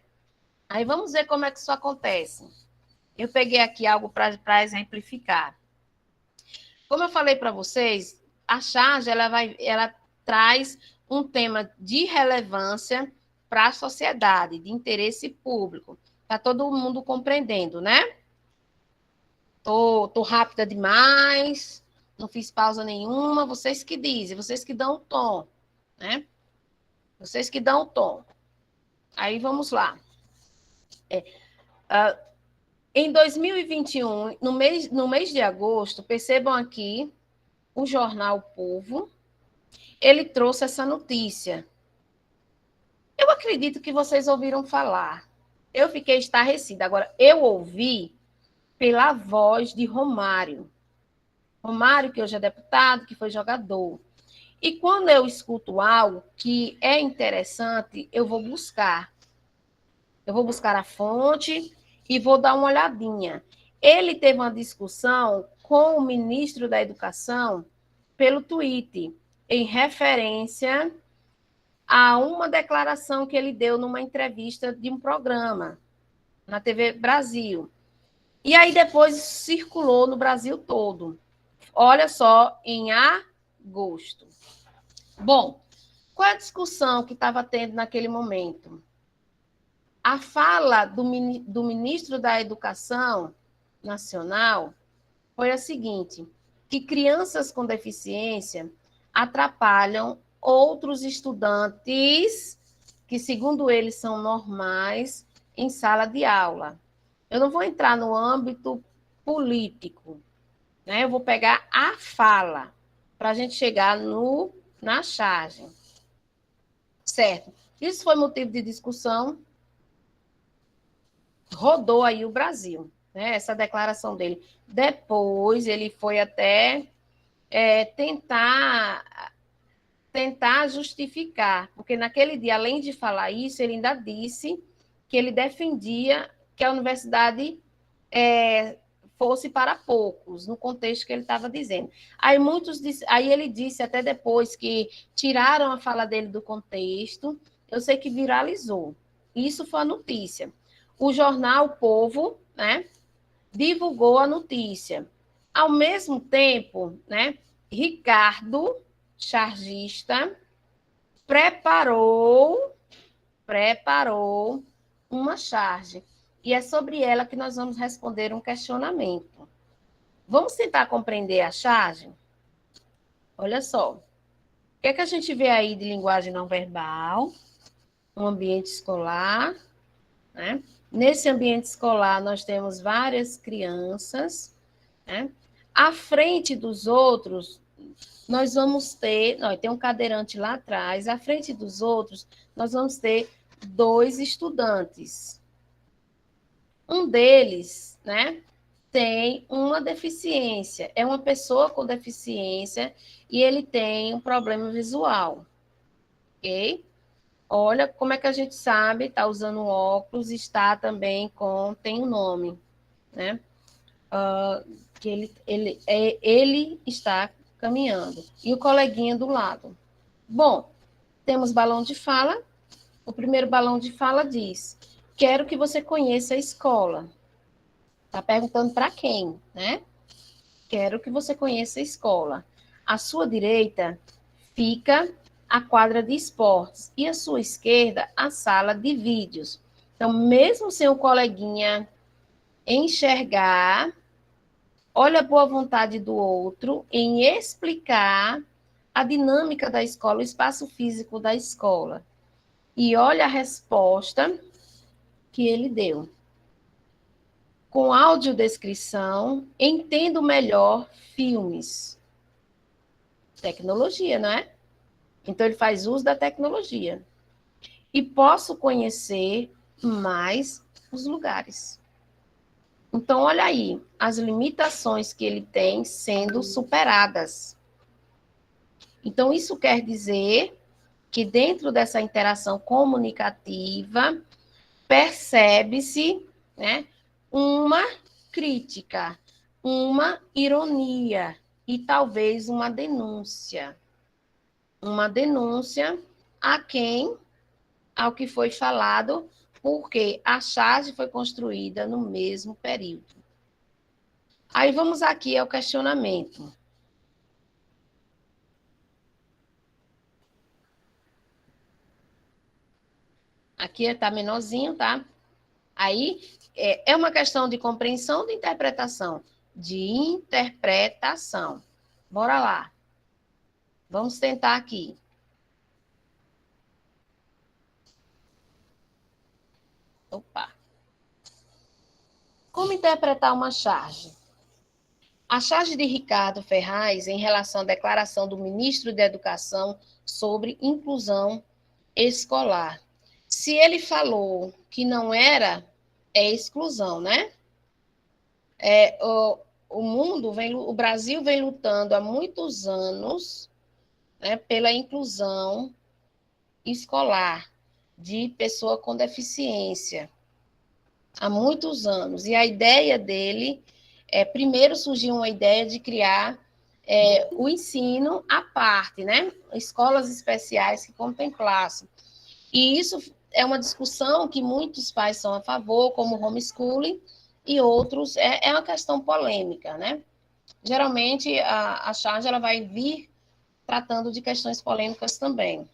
Aí vamos ver como é que isso acontece. Eu peguei aqui algo para exemplificar. Como eu falei para vocês, a charge ela traz um tema de relevância para a sociedade, de interesse público. Está todo mundo compreendendo, né? Tô rápida demais, não fiz pausa nenhuma, vocês que dizem, vocês que dão o tom, né? Vocês que dão o tom. Aí vamos lá. Em 2021, no mês de agosto, percebam aqui, o jornal Povo, ele trouxe essa notícia. Eu acredito que vocês ouviram falar. Eu fiquei estarrecida. Agora, eu ouvi pela voz de Romário. Romário, que hoje é deputado, que foi jogador. E quando eu escuto algo que é interessante, eu vou buscar. Eu vou buscar a fonte e vou dar uma olhadinha. Ele teve uma discussão com o ministro da Educação pelo Twitter, em referência a uma declaração que ele deu numa entrevista de um programa na TV Brasil. E aí depois circulou no Brasil todo. Olha só, em agosto. Bom, qual é a discussão que estava tendo naquele momento? A fala do ministro da Educação Nacional foi a seguinte, que crianças com deficiência atrapalham outros estudantes que, segundo eles, são normais em sala de aula. Eu não vou entrar no âmbito político, né? Eu vou pegar a fala para a gente chegar na charge. Certo. Isso foi motivo de discussão, rodou aí o Brasil, né? Essa declaração dele. Depois ele foi até tentar justificar, porque naquele dia, além de falar isso, ele ainda disse que ele defendia que a universidade fosse para poucos, no contexto que ele estava dizendo. Aí ele disse até depois que tiraram a fala dele do contexto, eu sei que viralizou. Isso foi a notícia. O jornal Povo, né, divulgou a notícia. Ao mesmo tempo, né, Ricardo, chargista, preparou uma charge. E é sobre ela que nós vamos responder um questionamento. Vamos tentar compreender a charge? Olha só. O que é que a gente vê aí de linguagem não verbal? Um ambiente escolar, né? Nesse ambiente escolar, nós temos várias crianças, né? À frente dos outros, nós vamos ter... tem um cadeirante lá atrás. À frente dos outros, nós vamos ter 2 estudantes. Um deles, né, tem uma deficiência. É uma pessoa com deficiência e ele tem um problema visual. Ok? Olha como é que a gente sabe, está usando óculos, está também tem um nome, né? Que ele está caminhando. E o coleguinha do lado. Bom, temos balão de fala. O primeiro balão de fala diz: quero que você conheça a escola. Está perguntando para quem, né? Quero que você conheça a escola. À sua direita fica a quadra de esportes e à sua esquerda a sala de vídeos. Então, mesmo sem o coleguinha enxergar, olha a boa vontade do outro em explicar a dinâmica da escola, o espaço físico da escola. E olha a resposta que ele deu. Com audiodescrição, entendo melhor filmes. Tecnologia, não é? Então, ele faz uso da tecnologia. E posso conhecer mais os lugares. Então, olha aí, as limitações que ele tem sendo superadas. Então, isso quer dizer que dentro dessa interação comunicativa, percebe-se, né, uma crítica, uma ironia e talvez uma denúncia. Uma denúncia ao que foi falado, porque a charge foi construída no mesmo período. Aí vamos aqui ao questionamento. Aqui está menorzinho, tá? Aí é uma questão de compreensão de interpretação. De interpretação. Bora lá. Vamos tentar aqui. Opa. Como interpretar uma charge? A charge de Ricardo Ferraz em relação à declaração do ministro da Educação sobre inclusão escolar. Se ele falou que não era, é exclusão, né? O Brasil vem lutando há muitos anos, né, pela inclusão escolar de pessoa com deficiência. Há muitos anos. E a ideia dele primeiro surgiu uma ideia de criar o ensino à parte, né? Escolas especiais que contemplassem. E isso é uma discussão que muitos pais são a favor, como o homeschooling, e outros é uma questão polêmica, né? Geralmente, a charge ela vai vir tratando de questões polêmicas também.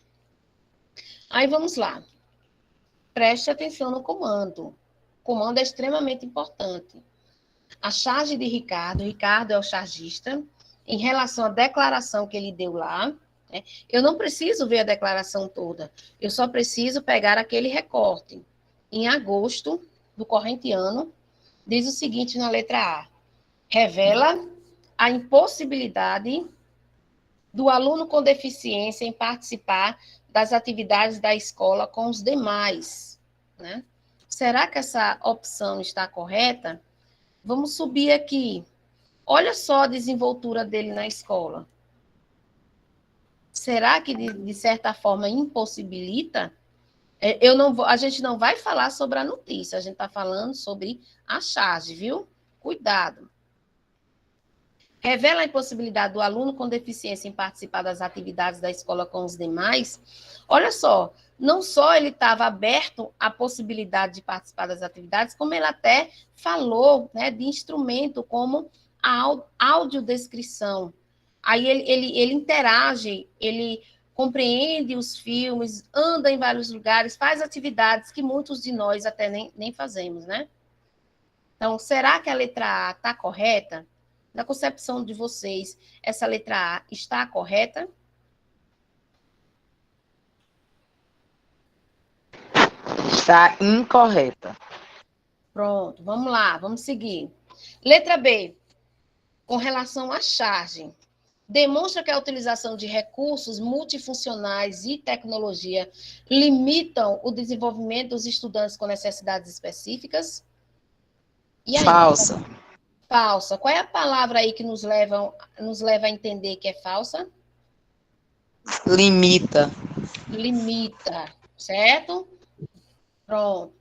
Aí vamos lá. Preste atenção no comando. O comando é extremamente importante. A charge de Ricardo é o chargista, em relação à declaração que ele deu lá, né? Eu não preciso ver a declaração toda, eu só preciso pegar aquele recorte. Em agosto do corrente ano, diz o seguinte na letra A: revela a impossibilidade do aluno com deficiência em participar das atividades da escola com os demais, né? Será que essa opção está correta? Vamos subir aqui. Olha só a desenvoltura dele na escola. Será que, de certa forma, impossibilita? A gente não vai falar sobre a notícia, a gente está falando sobre a charge, viu? Cuidado. Revela a impossibilidade do aluno com deficiência em participar das atividades da escola com os demais. Olha só, não só ele estava aberto à possibilidade de participar das atividades, como ele até falou, né, de instrumento como a audiodescrição. Aí ele interage, ele compreende os filmes, anda em vários lugares, faz atividades que muitos de nós até nem fazemos, né? Então, será que a letra A está correta? Na concepção de vocês, essa letra A está correta? Está incorreta. Pronto, vamos lá, vamos seguir. Letra B, com relação à charge. Demonstra que a utilização de recursos multifuncionais e tecnologia limitam o desenvolvimento dos estudantes com necessidades específicas? E aí? Falsa. Falsa. Qual é a palavra aí que nos leva a entender que é falsa? Limita. Limita, certo? Pronto.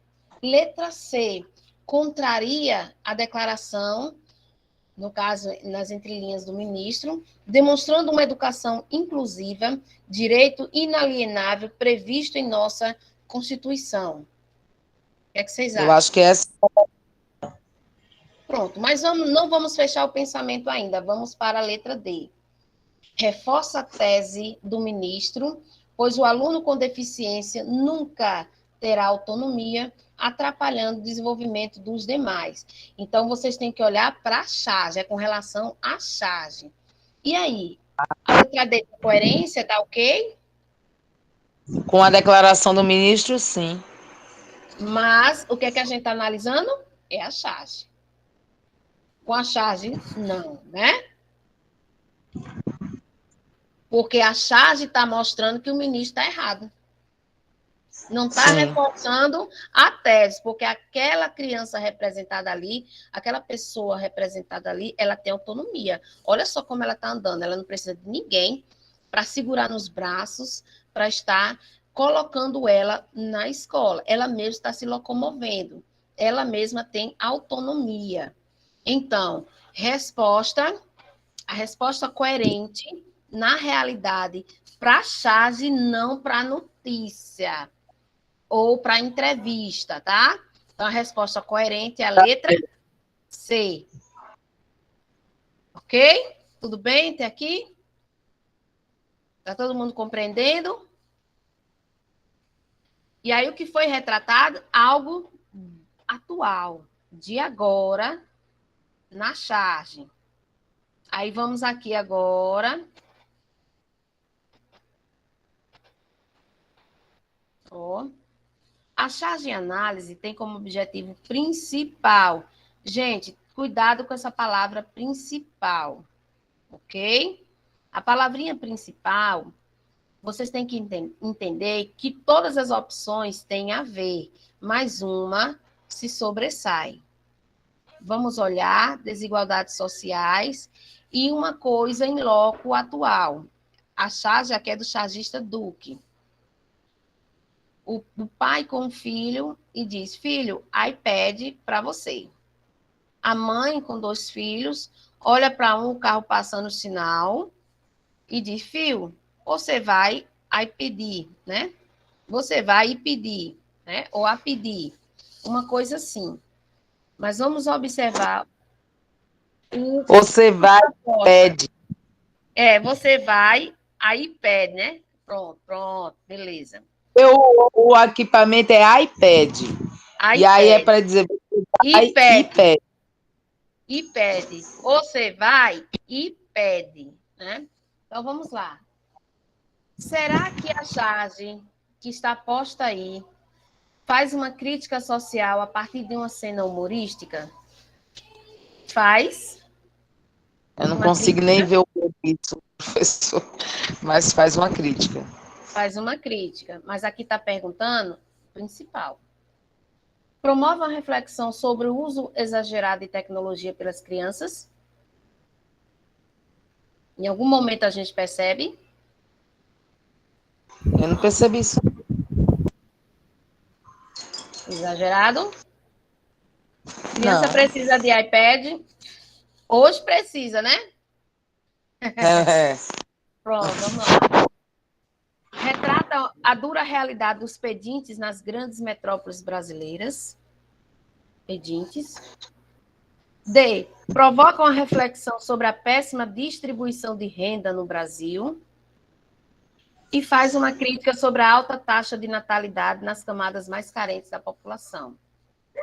Letra C. Contraria a declaração, no caso, nas entrelinhas do ministro, demonstrando uma educação inclusiva, direito inalienável previsto em nossa Constituição. O que é que vocês Eu acham? acho que essa. Pronto, mas não vamos fechar o pensamento ainda, vamos para a letra D. Reforça a tese do ministro, pois o aluno com deficiência nunca terá autonomia, atrapalhando o desenvolvimento dos demais. Então, vocês têm que olhar para a charge, é com relação à charge. E aí? A letra D de coerência, tá ok? Com a declaração do ministro, sim. Mas o que é que a gente está analisando? É a charge. Com a charge, não, né? Porque a charge está mostrando que o ministro está errado. Não está reforçando a tese, porque aquela criança representada ali, aquela pessoa representada ali, ela tem autonomia. Olha só como ela está andando, ela não precisa de ninguém para segurar nos braços, para estar colocando ela na escola. Ela mesma está se locomovendo, ela mesma tem autonomia. Então, a resposta coerente, na realidade, para a charge, não para a notícia ou para entrevista, tá? Então, a resposta coerente é a letra C. Ok? Tudo bem até aqui? Está todo mundo compreendendo? E aí o que foi retratado? Algo atual, de agora, na charge. Aí vamos aqui agora. Ó. A charge análise tem como objetivo principal. Gente, cuidado com essa palavra principal, ok? A palavrinha principal, vocês têm que entender que todas as opções têm a ver, mas uma se sobressai. Vamos olhar desigualdades sociais e uma coisa em loco atual. A charge aqui é do chargista Duque. O pai com o filho e diz, filho, iPad para você. A mãe com 2 filhos olha para um carro passando o sinal e diz, filho, você vai aí pedir, né? Você vai pedir, né? Ou a pedir. Uma coisa assim. Mas vamos observar o Você vai, pede. Você vai, aí pede, né? Pronto, beleza. O equipamento é iPad. Aí E aí é pede. para dizer, E vai e pede. pede. E pede. Você vai e pede, né? Então vamos lá. Será que a charge que está posta aí faz uma crítica social a partir de uma cena humorística? Faz. Eu não Uma consigo nem crítica? ver o que é isso, professor, mas faz uma crítica. Faz uma crítica. Mas aqui está perguntando o principal. Promove uma reflexão sobre o uso exagerado de tecnologia pelas crianças? Em algum momento a gente percebe? Eu não percebi isso. Exagerado? Criança Não. precisa de iPad? Hoje precisa, né? É. Pronto, vamos lá. Retrata a dura realidade dos pedintes nas grandes metrópoles brasileiras. Pedintes. D. Provoca uma reflexão sobre a péssima distribuição de renda no Brasil. E faz uma crítica sobre a alta taxa de natalidade nas camadas mais carentes da população.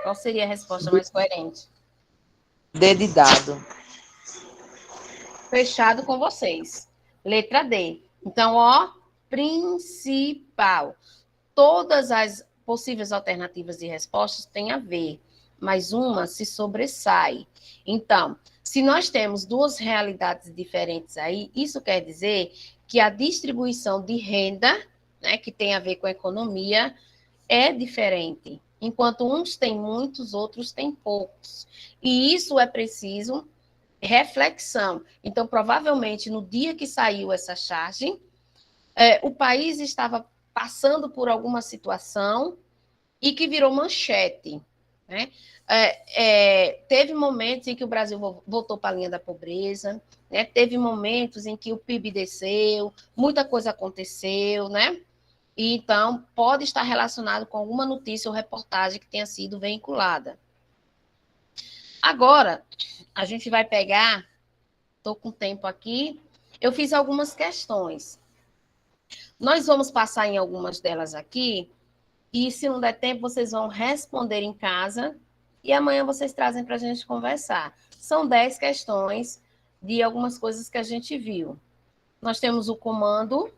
Qual seria a resposta mais coerente? D de dado. Fechado com vocês. Letra D. Então, ó, principal. Todas as possíveis alternativas de respostas têm a ver, mas uma se sobressai. Então, se nós temos duas realidades diferentes aí, isso quer dizer que a distribuição de renda, né, que tem a ver com a economia, é diferente. Enquanto uns têm muitos, outros têm poucos. E isso é preciso reflexão. Então, provavelmente, no dia que saiu essa charge, o país estava passando por alguma situação e que virou manchete. Né? Teve momentos em que o Brasil voltou para a linha da pobreza, né? Teve momentos em que o PIB desceu, muita coisa aconteceu, né? E, então, pode estar relacionado com alguma notícia ou reportagem que tenha sido veiculada. Agora, a gente vai pegar, estou com tempo aqui, eu fiz algumas questões. Nós vamos passar em algumas delas aqui, e se não der tempo, vocês vão responder em casa, e amanhã vocês trazem para a gente conversar. São 10 questões de algumas coisas que a gente viu. Nós temos o comando,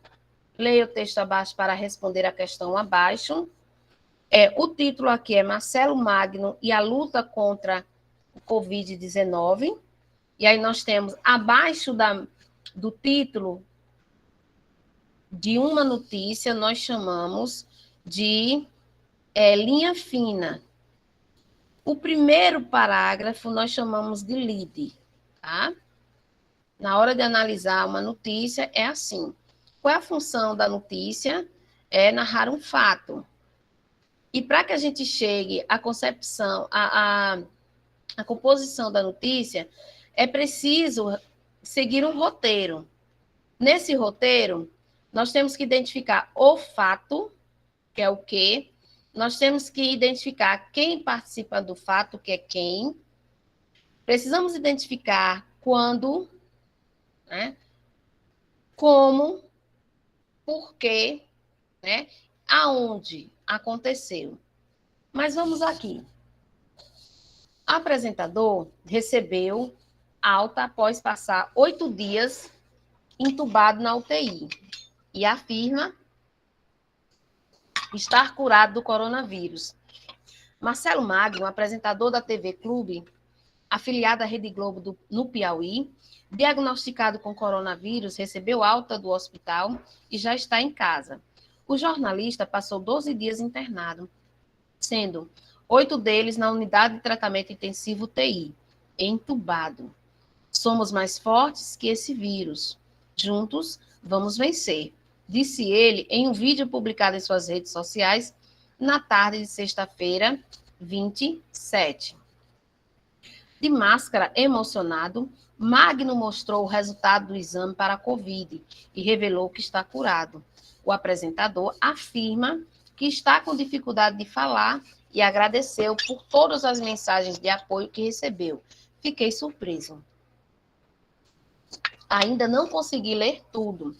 leia o texto abaixo para responder a questão abaixo. O título aqui é Marcelo Magno e a luta contra o Covid-19. E aí nós temos abaixo do título de uma notícia, nós chamamos de linha fina. O primeiro parágrafo nós chamamos de lead, tá? Na hora de analisar uma notícia, é assim. Qual é a função da notícia? É narrar um fato. E para que a gente chegue à concepção, à composição da notícia, é preciso seguir um roteiro. Nesse roteiro, nós temos que identificar o fato, que é o quê? Nós temos que identificar quem participa do fato, que é quem. Precisamos identificar quando, né? Como, por quê, né? aonde aconteceu. Mas vamos aqui. O apresentador recebeu alta após passar 8 dias entubado na UTI e afirma estar curado do coronavírus. Marcelo Magno, apresentador da TV Clube, afiliado à Rede Globo no Piauí, diagnosticado com coronavírus, recebeu alta do hospital e já está em casa. O jornalista passou 12 dias internado, sendo 8 deles na unidade de tratamento intensivo UTI, entubado. Somos mais fortes que esse vírus. Juntos, vamos vencer, disse ele em um vídeo publicado em suas redes sociais na tarde de sexta-feira, 27. De máscara, emocionado, Magno mostrou o resultado do exame para a Covid e revelou que está curado. O apresentador afirma que está com dificuldade de falar e agradeceu por todas as mensagens de apoio que recebeu. Fiquei surpreso. Ainda não consegui ler tudo,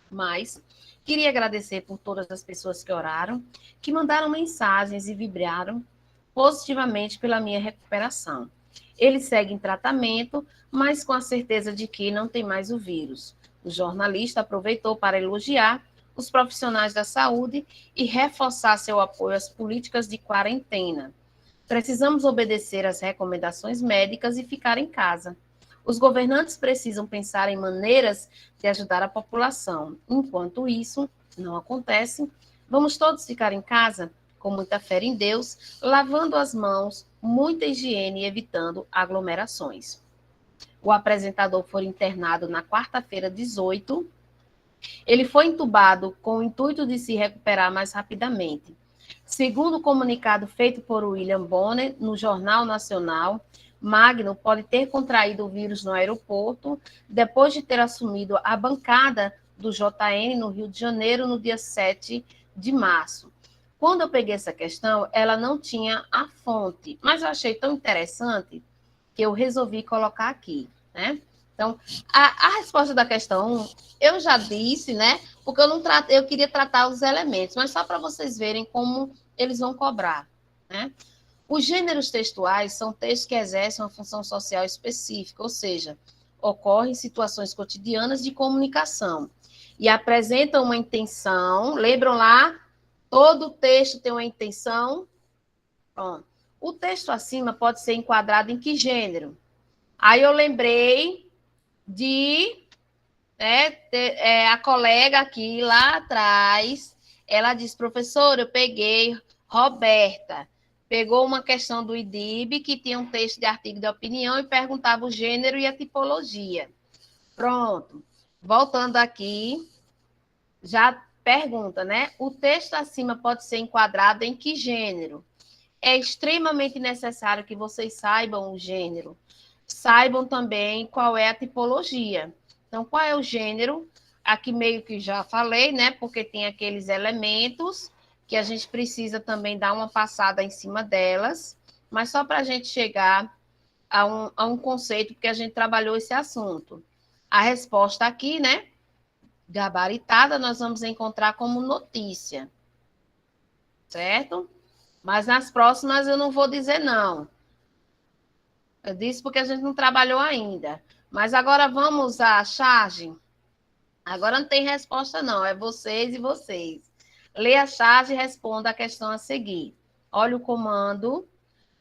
mas queria agradecer por todas as pessoas que oraram, que mandaram mensagens e vibraram positivamente pela minha recuperação. Ele segue em tratamento, mas com a certeza de que não tem mais o vírus. O jornalista aproveitou para elogiar os profissionais da saúde e reforçar seu apoio às políticas de quarentena. Precisamos obedecer às recomendações médicas e ficar em casa. Os governantes precisam pensar em maneiras de ajudar a população. Enquanto isso não acontece, vamos todos ficar em casa, com muita fé em Deus, lavando as mãos, muita higiene e evitando aglomerações. O apresentador foi internado na quarta-feira, 18. Ele foi entubado com o intuito de se recuperar mais rapidamente. Segundo o comunicado feito por William Bonner no Jornal Nacional, Magno pode ter contraído o vírus no aeroporto depois de ter assumido a bancada do JN no Rio de Janeiro no dia 7 de março. Quando eu peguei essa questão, ela não tinha a fonte, mas eu achei tão interessante que eu resolvi colocar aqui, né? Então, a resposta da questão 1, eu já disse, né? Porque eu queria tratar os elementos, mas só para vocês verem como eles vão cobrar, né? Os gêneros textuais são textos que exercem uma função social específica, ou seja, ocorrem em situações cotidianas de comunicação e apresentam uma intenção. Lembram lá? Todo texto tem uma intenção. Pronto. O texto acima pode ser enquadrado em que gênero? Aí eu lembrei de a colega aqui lá atrás, ela disse, professor, eu peguei Roberta, pegou uma questão do IDIB, que tinha um texto de artigo de opinião e perguntava o gênero e a tipologia. Pronto. Voltando aqui, já pergunta, né? O texto acima pode ser enquadrado em que gênero? É extremamente necessário que vocês saibam o gênero. Saibam também qual é a tipologia. Então, qual é o gênero? Aqui meio que já falei, né? Porque tem aqueles elementos que a gente precisa também dar uma passada em cima delas, mas só para a gente chegar a um conceito, porque a gente trabalhou esse assunto. A resposta aqui, né? Gabaritada, nós vamos encontrar como notícia, certo? Mas nas próximas eu não vou dizer não. Eu disse porque a gente não trabalhou ainda. Mas agora vamos à charge. Agora não tem resposta não, é vocês e vocês. Lê a charge e responda a questão a seguir. Olha o comando,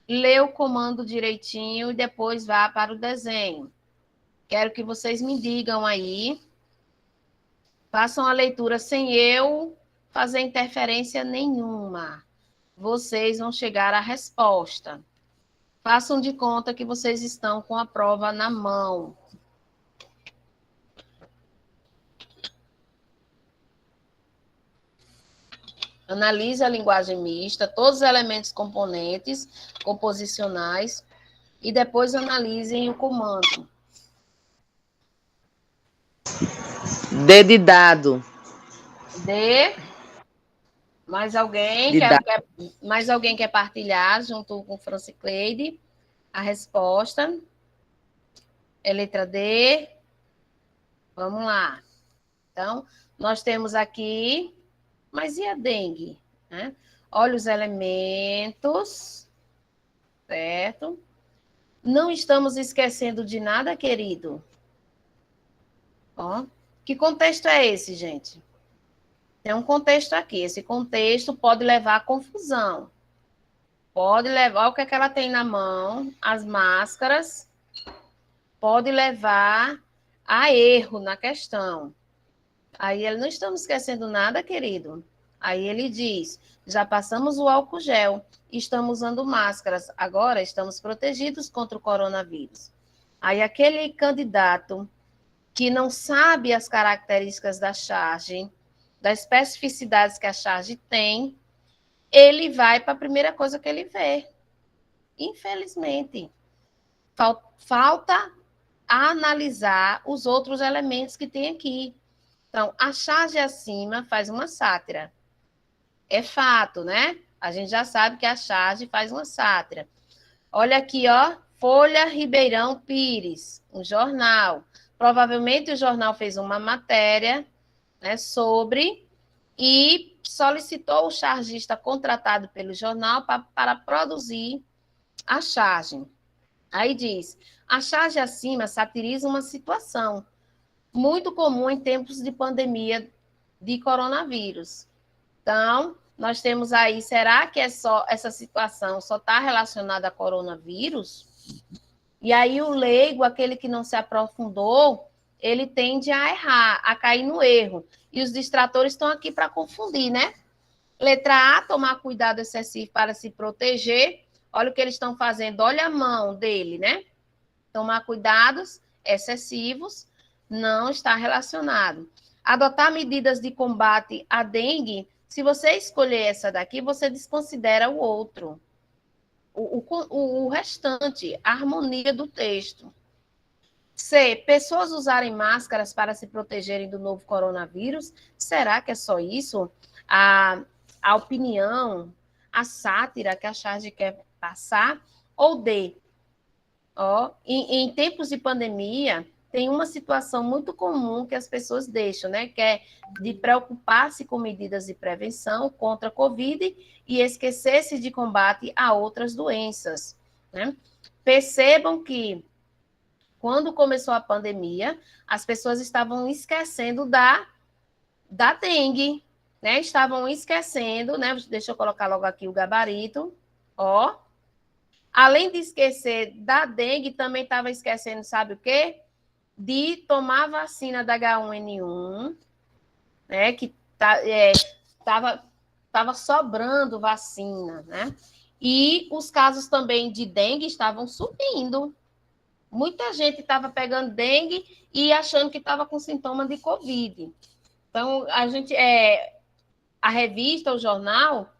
lê o comando direitinho e depois vá para o desenho. Quero que vocês me digam aí. Façam a leitura sem eu fazer interferência nenhuma. Vocês vão chegar à resposta. Façam de conta que vocês estão com a prova na mão. Analise a linguagem mista, todos os elementos componentes, composicionais, e depois analisem o comando. D de dado. D. Mais alguém, mais alguém quer partilhar junto com Francicleide a resposta? É letra D. Vamos lá. Então, nós temos aqui Mas e a dengue? Né? Olha os elementos, certo? Não estamos esquecendo de nada, querido. Ó, que contexto é esse, gente? Tem um contexto aqui. Esse contexto pode levar à confusão. Pode levar o que é que ela tem na mão, as máscaras, pode levar a erro na questão. Aí ele não estamos esquecendo nada, querido. Aí ele diz: já passamos o álcool gel, estamos usando máscaras, agora estamos protegidos contra o coronavírus. Aí aquele candidato que não sabe as características da charge, das especificidades que a charge tem, ele vai para a primeira coisa que ele vê. Infelizmente, falta analisar os outros elementos que tem aqui. Então, a charge acima faz uma sátira. É fato, né? A gente já sabe que a charge faz uma sátira. Olha aqui, ó, Folha Ribeirão Pires, um jornal. Provavelmente o jornal fez uma matéria, né, sobre e solicitou o chargista contratado pelo jornal para produzir a charge. Aí diz: a charge acima satiriza uma situação muito comum em tempos de pandemia de coronavírus. Então, nós temos aí, será que é só essa situação só está relacionada a coronavírus? E aí o leigo, aquele que não se aprofundou, ele tende a errar, a cair no erro. E os distratores estão aqui para confundir, né? Letra A, tomar cuidado excessivo para se proteger. Olha o que eles estão fazendo, olha a mão dele, né? Tomar cuidados excessivos não está relacionado. Adotar medidas de combate à dengue, se você escolher essa daqui, você desconsidera o outro, o restante, a harmonia do texto. C. Pessoas usarem máscaras para se protegerem do novo coronavírus. Será que é só isso? A opinião, a sátira que a charge quer passar? Ou D. Ó, em tempos de pandemia, tem uma situação muito comum que as pessoas deixam, né? Que é de preocupar-se com medidas de prevenção contra a Covid e esquecer-se de combate a outras doenças, né? Percebam que quando começou a pandemia, as pessoas estavam esquecendo da dengue, né? Estavam esquecendo, né? Deixa eu colocar logo aqui o gabarito, ó. Além de esquecer da dengue, também estava esquecendo, sabe o quê? De tomar a vacina da H1N1, né? Que tava sobrando vacina, né? E os casos também de dengue estavam subindo. Muita gente estava pegando dengue e achando que estava com sintoma de Covid. Então, a revista, o jornal,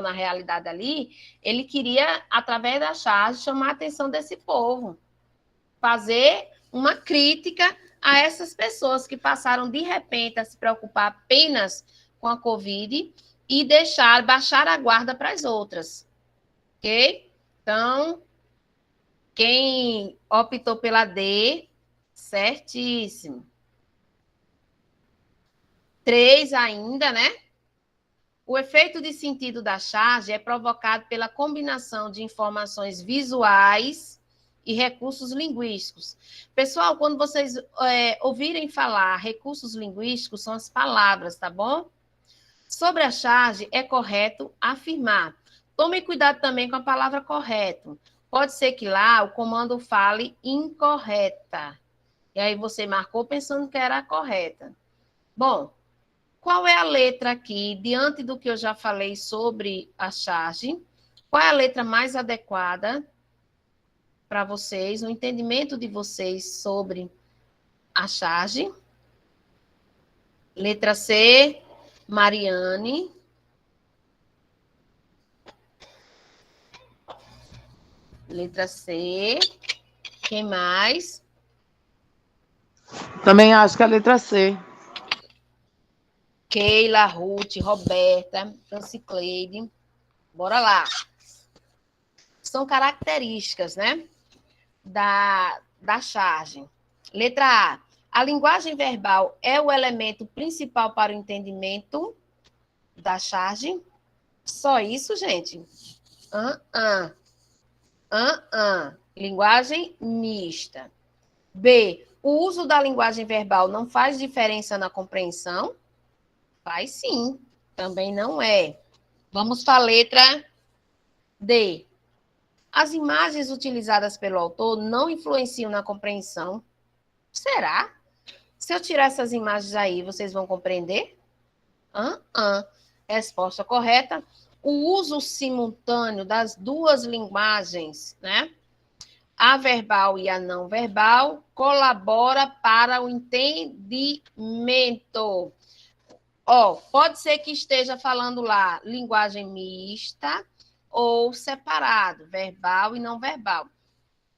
na realidade, ali, ele queria, através da charge, chamar a atenção desse povo, fazer uma crítica a essas pessoas que passaram, de repente, a se preocupar apenas com a Covid e baixar a guarda para as outras. Ok? Então, quem optou pela D, certíssimo. 3 ainda, né? O efeito de sentido da charge é provocado pela combinação de informações visuais e recursos linguísticos. Pessoal, quando vocês ouvirem falar recursos linguísticos, são as palavras, tá bom? Sobre a charge, é correto afirmar. Tome cuidado também com a palavra correto. Pode ser que lá o comando fale incorreta. E aí você marcou pensando que era a correta. Bom, qual é a letra aqui, diante do que eu já falei sobre a charge? Qual é a letra mais adequada para vocês, o entendimento de vocês sobre a charge? Letra C, Mariane. Letra C. Quem mais? Também acho que é a letra C. Keila, Ruth, Roberta, Francicleide. Bora lá. São características, né? Da charge. Letra A. A linguagem verbal é o elemento principal para o entendimento. da charge? Só isso, gente? Linguagem mista. B, o uso da linguagem verbal não faz diferença na compreensão? Faz sim, também não é. Vamos para a letra D. As imagens utilizadas pelo autor não influenciam na compreensão? Será? Se eu tirar essas imagens aí, vocês vão compreender? Resposta correta. O uso simultâneo das duas linguagens, né? A verbal e a não verbal, colabora para o entendimento. Pode ser que esteja falando lá linguagem mista ou separado, verbal e não verbal.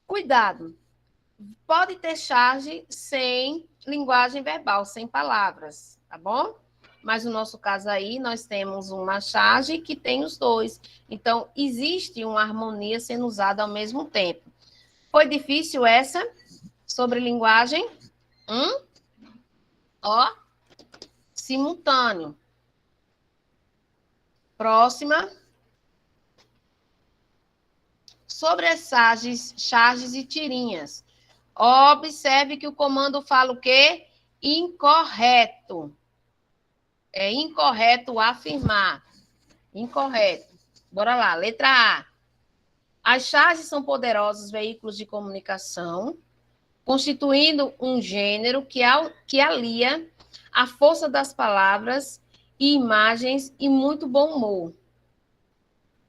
Cuidado, pode ter charge sem linguagem verbal, sem palavras, tá bom? Mas no nosso caso aí, nós temos uma charge que tem os dois. Então, existe uma harmonia sendo usada ao mesmo tempo. Foi difícil essa? Sobre linguagem? Simultâneo. Próxima. Sobre as charges e tirinhas. Observe que o comando fala o quê? Incorreto. É incorreto afirmar. Incorreto. Bora lá, letra A. As charges são poderosos veículos de comunicação, constituindo um gênero que alia a força das palavras e imagens e muito bom humor.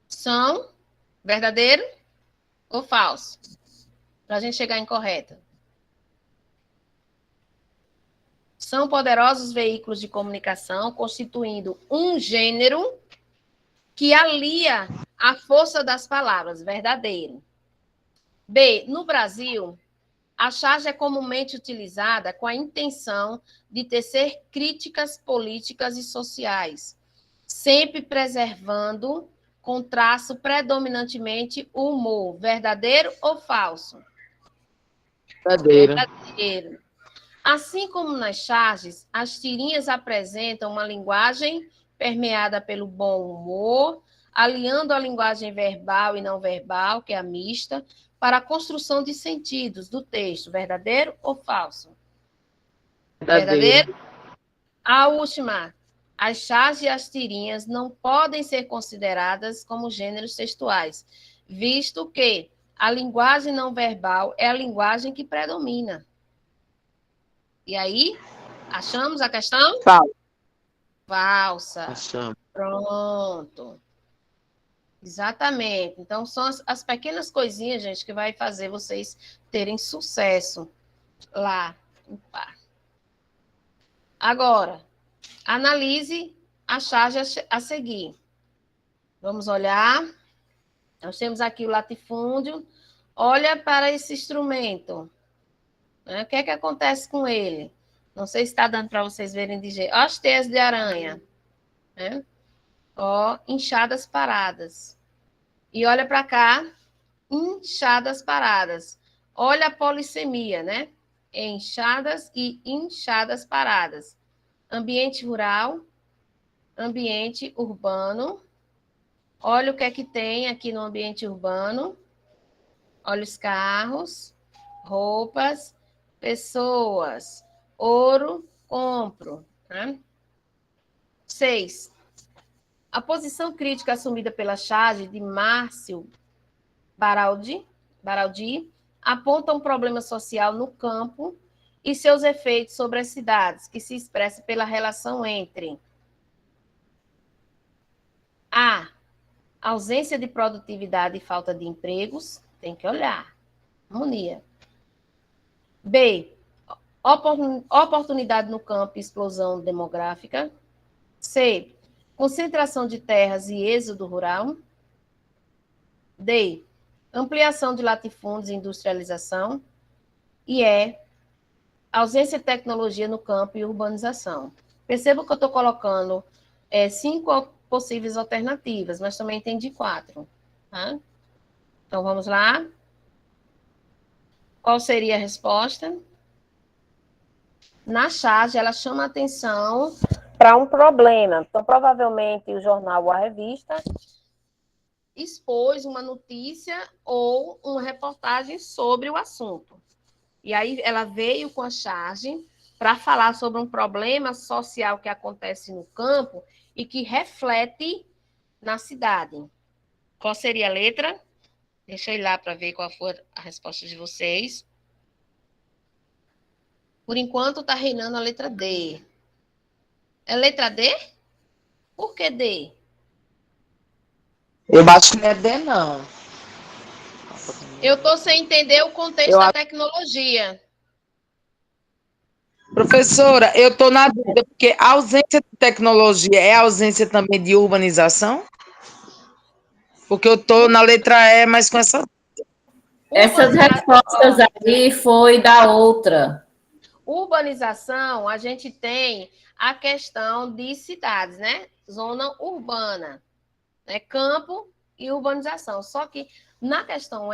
São verdadeiro ou falso? Para a gente chegar em correto. São poderosos veículos de comunicação, constituindo um gênero que alia a força das palavras. Verdadeiro. B. No Brasil, a charge é comumente utilizada com a intenção de tecer críticas políticas e sociais, sempre preservando com traço predominantemente o humor. Verdadeiro ou falso? Verdadeiro. Verdadeiro. Assim como nas charges, as tirinhas apresentam uma linguagem permeada pelo bom humor, aliando a linguagem verbal e não verbal, que é a mista, para a construção de sentidos do texto. Verdadeiro ou falso? Verdadeiro. A última. As charges e as tirinhas não podem ser consideradas como gêneros textuais, visto que a linguagem não verbal é a linguagem que predomina. E aí, achamos a questão? Falsa. Achamos. Pronto. Exatamente. Então, são as pequenas coisinhas, gente, que vai fazer vocês terem sucesso lá. Agora, analise a charge a seguir. Vamos olhar. Nós temos aqui o latifúndio. Olha para esse instrumento. O que é que acontece com ele? Não sei se está dando para vocês verem de jeito. Olha as teias de aranha. Né? Inchadas paradas. E olha para cá, inchadas paradas. Olha a polissemia, né? Enxadas e inchadas paradas. Ambiente rural, ambiente urbano. Olha o que é que tem aqui no ambiente urbano. Olha os carros, roupas, pessoas. Ouro, compro. Né? 6. A posição crítica assumida pela charge de Márcio Baraldi aponta um problema social no campo e seus efeitos sobre as cidades, que se expressa pela relação entre a ausência de produtividade e falta de empregos, tem que olhar, harmonia. B, oportunidade no campo e explosão demográfica. C, concentração de terras e êxodo rural. D, ampliação de latifúndios e industrialização. E ausência de tecnologia no campo e urbanização. Perceba que eu estou colocando 5 possíveis alternativas, mas também entendi 4. Tá? Então, vamos lá. Qual seria a resposta? Na charge, ela chama atenção para um problema. Então, provavelmente, o jornal ou a revista expôs uma notícia ou uma reportagem sobre o assunto. E aí ela veio com a charge para falar sobre um problema social que acontece no campo e que reflete na cidade. Qual seria a letra? Deixa eu ir lá para ver qual foi a resposta de vocês. Por enquanto, está reinando a letra D. É letra D? Por que D? Eu acho que não é D, não. Eu estou sem entender o contexto da tecnologia. Professora, eu estou na dúvida, porque a ausência de tecnologia é ausência também de urbanização? Porque eu estou na letra E, mas com essa. Essas respostas aí foi da outra. Urbanização, a gente tem a questão de cidades, né? Zona urbana, né? Campo e urbanização. Só que na questão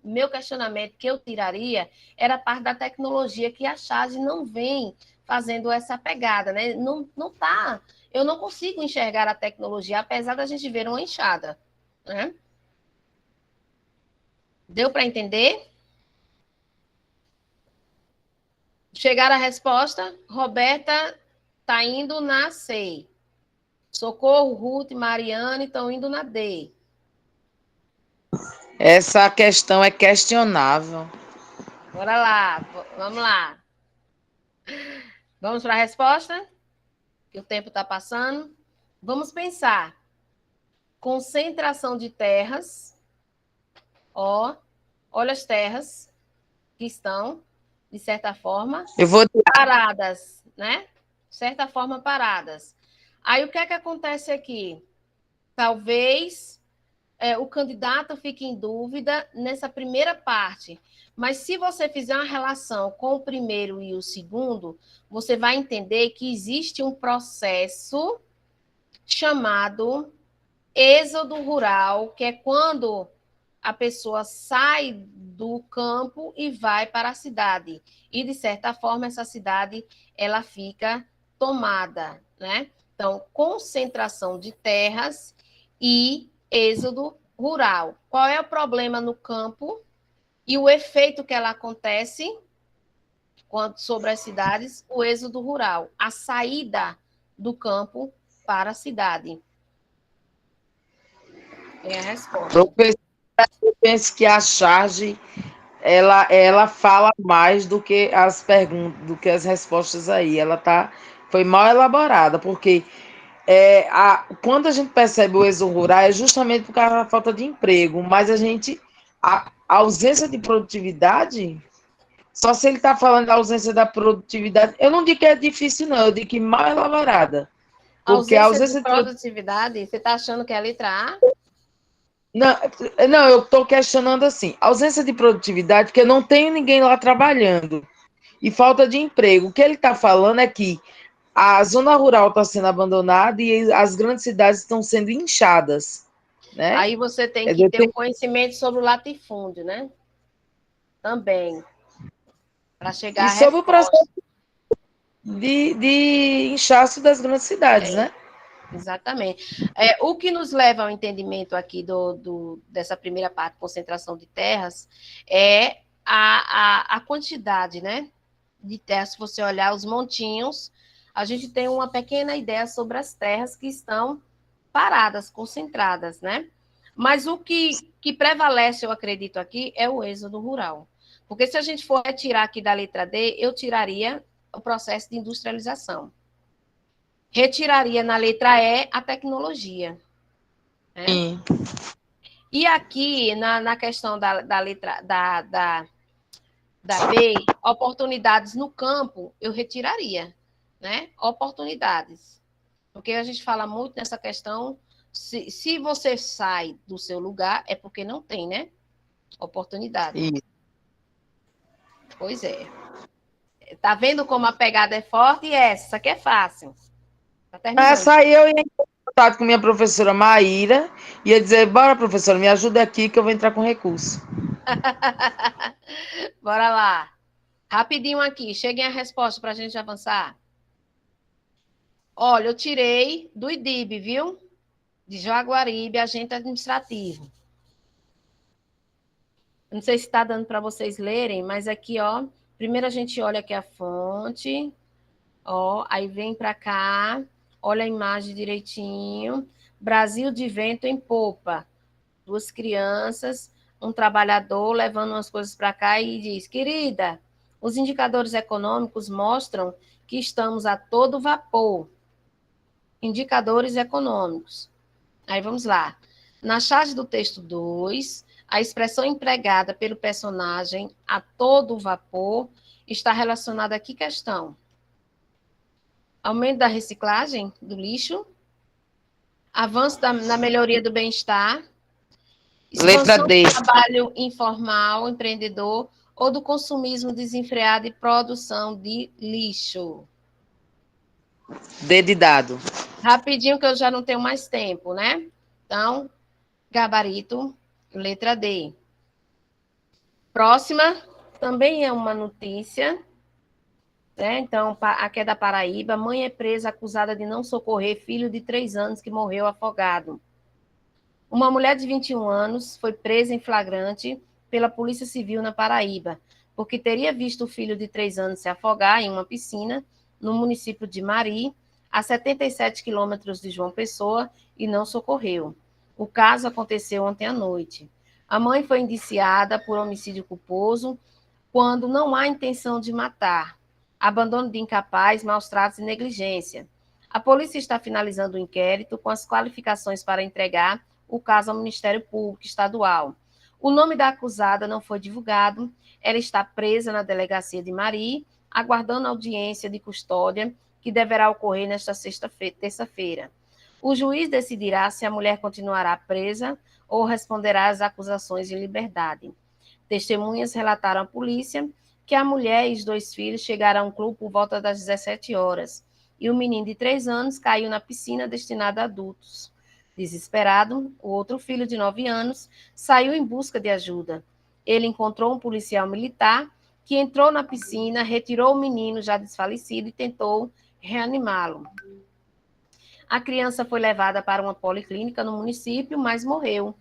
meu questionamento que eu tiraria era a parte da tecnologia que a charge não vem fazendo essa pegada, né? Não tá. Eu não consigo enxergar a tecnologia, apesar da gente ver uma enxada, né? Deu para entender? Chegar a resposta, Roberta está indo na C. Socorro, Ruth e Mariane estão indo na D. Essa questão é questionável. Bora lá, vamos lá. Vamos para a resposta? Que o tempo está passando. Vamos pensar. Concentração de terras. Ó, olha as terras que estão, de certa forma, paradas, né? De certa forma, paradas. Aí, o que é que acontece aqui? Talvez o candidato fique em dúvida nessa primeira parte, mas se você fizer uma relação com o primeiro e o segundo, você vai entender que existe um processo chamado êxodo rural, que é quando a pessoa sai do campo e vai para a cidade. E, de certa forma, essa cidade ela fica tomada, né? Então, concentração de terras e êxodo rural. Qual é o problema no campo e o efeito que ela acontece sobre as cidades? O êxodo rural, a saída do campo para a cidade. É a resposta. Professora, eu penso que a charge ela fala mais do que as perguntas, do que as respostas aí. Foi mal elaborada, porque quando a gente percebe o êxodo rural é justamente por causa da falta de emprego, mas a ausência de produtividade, só se ele está falando da ausência da produtividade, eu não digo que é difícil, não, eu digo que mal elaborada. Porque a ausência de produtividade, você está achando que é a letra A? Não, eu estou questionando assim, ausência de produtividade, porque não tem ninguém lá trabalhando, e falta de emprego. O que ele está falando é que a zona rural está sendo abandonada e as grandes cidades estão sendo inchadas, né? Aí você tem que ter um conhecimento sobre o latifúndio, né? Também. Para chegar e sobre o processo de inchaço das grandes cidades, né? Exatamente. O que nos leva ao entendimento aqui dessa primeira parte, concentração de terras, é a quantidade, né? De terras, se você olhar os montinhos, a gente tem uma pequena ideia sobre as terras que estão paradas, concentradas, né? Mas o que prevalece, eu acredito aqui, é o êxodo rural. Porque se a gente for tirar aqui da letra D, eu tiraria o processo de industrialização. Retiraria na letra E a tecnologia. Né? E aqui, na questão da letra da B, oportunidades no campo, eu retiraria, né? Oportunidades. Porque a gente fala muito nessa questão, se você sai do seu lugar, é porque não tem, né? Oportunidade. Isso. Pois é. Tá vendo como a pegada é forte? E essa aqui é fácil. Tá terminando. Essa aí eu ia em contato com minha professora Maíra, ia dizer, bora, professora, me ajuda aqui que eu vou entrar com recurso. Bora lá. Rapidinho aqui, cheguem a resposta para a gente avançar. Olha, eu tirei do IDIB, viu? De Jaguaribe, agente administrativo. Não sei se está dando para vocês lerem, mas aqui, ó, primeiro a gente olha aqui a fonte, ó, aí vem para cá, olha a imagem direitinho. Brasil de vento em popa. 2 crianças, um trabalhador levando umas coisas para cá e diz: querida, os indicadores econômicos mostram que estamos a todo vapor. Indicadores econômicos. Aí vamos lá. Na charge do texto 2, a expressão empregada pelo personagem a todo vapor está relacionada a que questão? Aumento da reciclagem do lixo, avanço na melhoria do bem-estar, Letra expansão D. do trabalho informal, empreendedor, ou do consumismo desenfreado e produção de lixo. D de dado. Rapidinho, que eu já não tenho mais tempo, né? Então, gabarito, letra D. Próxima, também é uma notícia, né? Então, aqui é da Paraíba. Mãe é presa acusada de não socorrer filho de 3 anos que morreu afogado. Uma mulher de 21 anos foi presa em flagrante pela Polícia Civil na Paraíba, porque teria visto o filho de 3 anos se afogar em uma piscina no município de Mari, a 77 quilômetros de João Pessoa, e não socorreu. O caso aconteceu ontem à noite. A mãe foi indiciada por homicídio culposo quando não há intenção de matar, abandono de incapaz, maus tratos e negligência. A polícia está finalizando o inquérito com as qualificações para entregar o caso ao Ministério Público Estadual. O nome da acusada não foi divulgado, ela está presa na delegacia de Mari, aguardando audiência de custódia, que deverá ocorrer nesta terça-feira. O juiz decidirá se a mulher continuará presa ou responderá às acusações de liberdade. Testemunhas relataram à polícia que a mulher e os 2 filhos chegaram a um clube por volta das 17 horas e o menino de 3 anos caiu na piscina destinada a adultos. Desesperado, o outro filho de 9 anos saiu em busca de ajuda. Ele encontrou um policial militar que entrou na piscina, retirou o menino já desfalecido e tentou reanimá-lo. A criança foi levada para uma policlínica no município, mas morreu.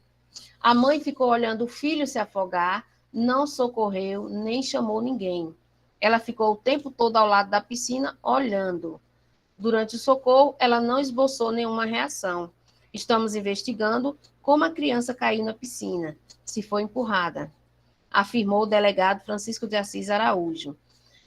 A mãe ficou olhando o filho se afogar, não socorreu, nem chamou ninguém. Ela ficou o tempo todo ao lado da piscina, olhando. Durante o socorro, ela não esboçou nenhuma reação. Estamos investigando como a criança caiu na piscina, se foi empurrada, afirmou o delegado Francisco de Assis Araújo.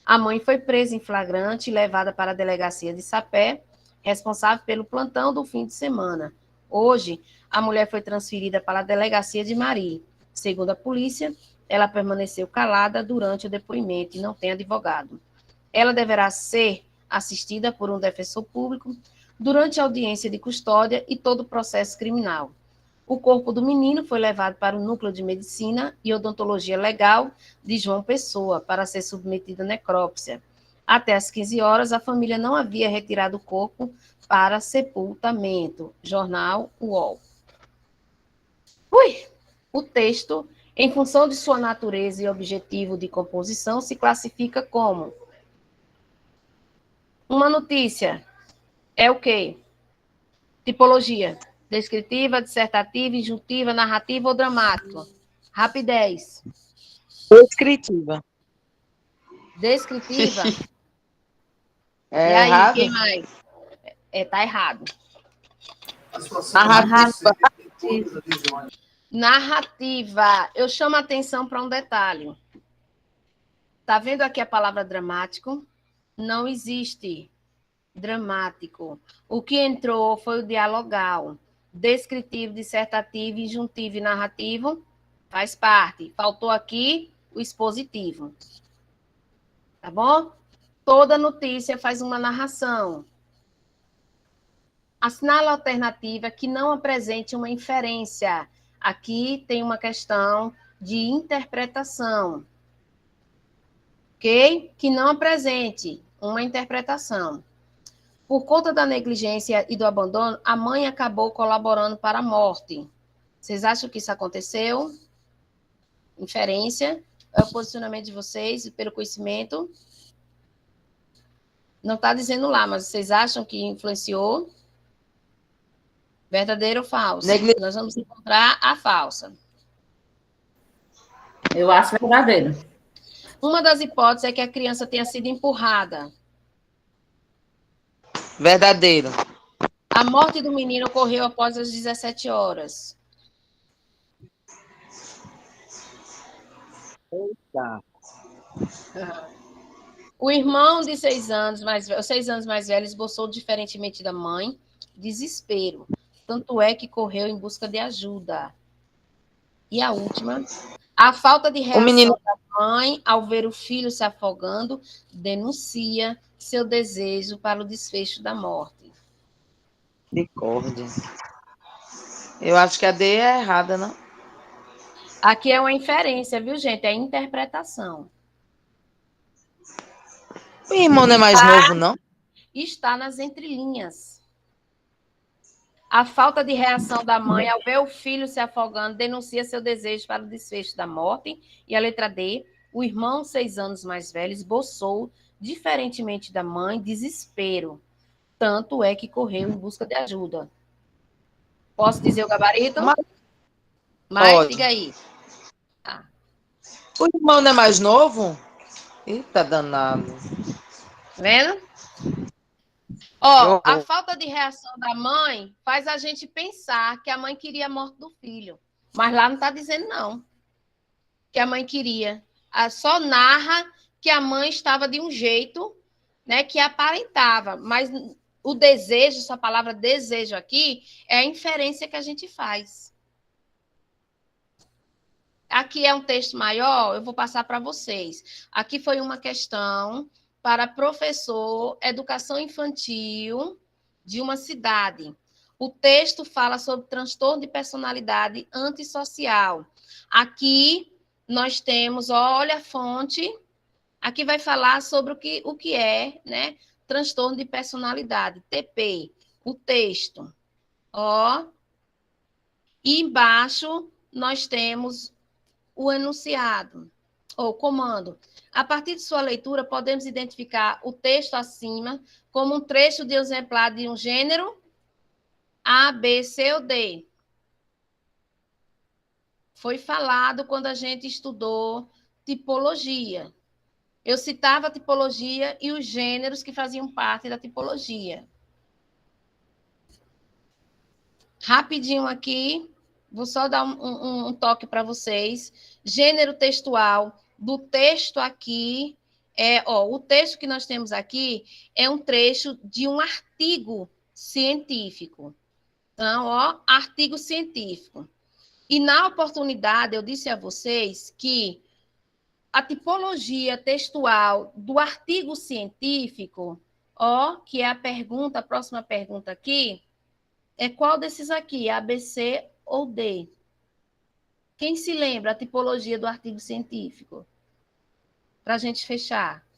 A mãe foi presa em flagrante e levada para a delegacia de Sapé, responsável pelo plantão do fim de semana. Hoje, a mulher foi transferida para a delegacia de Mari. Segundo a polícia, ela permaneceu calada durante o depoimento e não tem advogado. Ela deverá ser assistida por um defensor público durante a audiência de custódia e todo o processo criminal. O corpo do menino foi levado para o Núcleo de Medicina e Odontologia Legal de João Pessoa para ser submetido à necrópsia. Até às 15 horas, a família não havia retirado o corpo para sepultamento. Jornal UOL. O texto, em função de sua natureza e objetivo de composição, se classifica como uma notícia. É o quê? Tipologia. Descritiva, dissertativa, injuntiva, narrativa ou dramática. Rapidez. Descritiva. Descritiva. E É aí, errado? quem mais? Tá errado. Narrativa. Narrativa. Eu chamo a atenção para um detalhe. Tá vendo aqui a palavra dramático? Não existe dramático. O que entrou foi o dialogal. Descritivo, dissertativo, injuntivo e narrativo faz parte. Faltou aqui o expositivo. Tá bom? Toda notícia faz uma narração. Assinale a alternativa que não apresente uma inferência. Aqui tem uma questão de interpretação. Ok? Que não apresente uma interpretação. Por conta da negligência e do abandono, a mãe acabou colaborando para a morte. Vocês acham que isso aconteceu? Inferência? É o posicionamento de vocês pelo conhecimento? Não está dizendo lá, mas vocês acham que influenciou? Verdadeira ou falsa? Nós vamos encontrar a falsa. Eu acho verdadeiro. Uma das hipóteses é que a criança tenha sido empurrada. Verdadeiro. A morte do menino ocorreu após as 17 horas. Eita. O irmão de 6 anos mais velho esboçou, diferentemente da mãe, desespero. Tanto é que correu em busca de ajuda. E a última, a falta de reação da mãe ao ver o filho se afogando denuncia seu desejo para o desfecho da morte. Misericórdia. Eu acho que a D é errada, não? Aqui é uma inferência, viu, gente? É interpretação. O irmão não é mais novo, não? Está nas entrelinhas. A falta de reação da mãe ao ver o filho se afogando denuncia seu desejo para o desfecho da morte. E a letra D, o irmão, 6 anos mais velho, esboçou, diferentemente da mãe, desespero. Tanto é que correu em busca de ajuda. Posso dizer o gabarito? Mas diga aí. Tá. O irmão não é mais novo? Eita, danado. Vendo? Ó, a falta de reação da mãe faz a gente pensar que a mãe queria a morte do filho. Mas lá não está dizendo, não, que a mãe queria. Só narra que a mãe estava de um jeito, né, que aparentava. Mas o desejo, essa palavra desejo aqui, é a inferência que a gente faz. Aqui é um texto maior, eu vou passar para vocês. Aqui foi uma questão para professor educação infantil de uma cidade. O texto fala sobre transtorno de personalidade antissocial. Aqui nós temos, olha a fonte, aqui vai falar sobre o que é, né, transtorno de personalidade, TP, o texto. Ó, e embaixo nós temos o enunciado, ou comando. A partir de sua leitura, podemos identificar o texto acima como um trecho de exemplar de um gênero A, B, C ou D. Foi falado quando a gente estudou tipologia. Eu citava a tipologia e os gêneros que faziam parte da tipologia. Rapidinho aqui, vou só dar um toque para vocês. Gênero textual do texto aqui o texto que nós temos aqui é um trecho de um artigo científico. Então, artigo científico. E na oportunidade eu disse a vocês que a tipologia textual do artigo científico, que é a próxima pergunta aqui, é qual desses aqui, A, B, C ou D? Quem se lembra a tipologia do artigo científico? Para a gente fechar.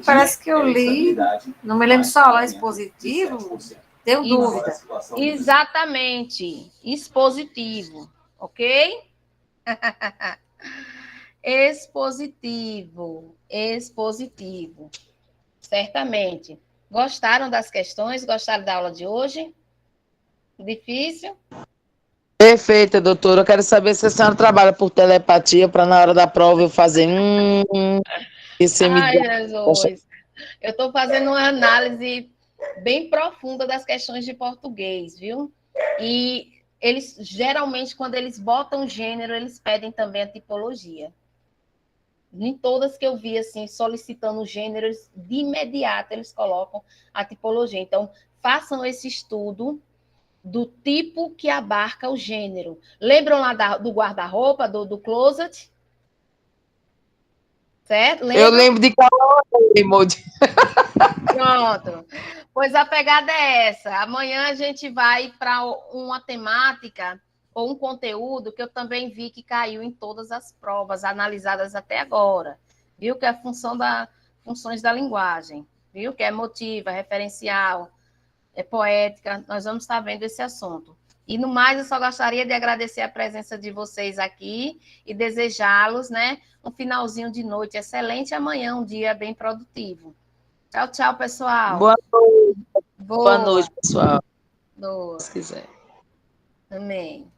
Parece que eu li, não me lembro só lá, expositivo, deu dúvida. Exatamente, expositivo, ok? Expositivo, certamente. Gostaram das questões? Gostaram da aula de hoje? Difícil? Perfeita, doutora. Eu quero saber se a senhora trabalha por telepatia para na hora da prova eu fazer e você me Ai, dá. Jesus. Eu estou fazendo uma análise bem profunda das questões de português, viu? E eles, geralmente, quando eles botam gênero, eles pedem também a tipologia. Nem todas que eu vi, assim, solicitando gêneros, de imediato eles colocam a tipologia. Então, façam esse estudo do tipo que abarca o gênero. Lembram lá do guarda-roupa, do closet? Certo? Lembram? Eu lembro de qual emoji. Pronto. Pois a pegada é essa. Amanhã a gente vai para uma temática ou um conteúdo que eu também vi que caiu em todas as provas analisadas até agora. Viu? Que é a funções da linguagem. Viu? Que é emotiva, referencial, é poética. Nós vamos estar vendo esse assunto. E no mais, eu só gostaria de agradecer a presença de vocês aqui e desejá-los, né, um finalzinho de noite excelente e amanhã um dia bem produtivo. Tchau, tchau, pessoal. Boa noite, Boa pessoal. noite. Se quiser. Amém.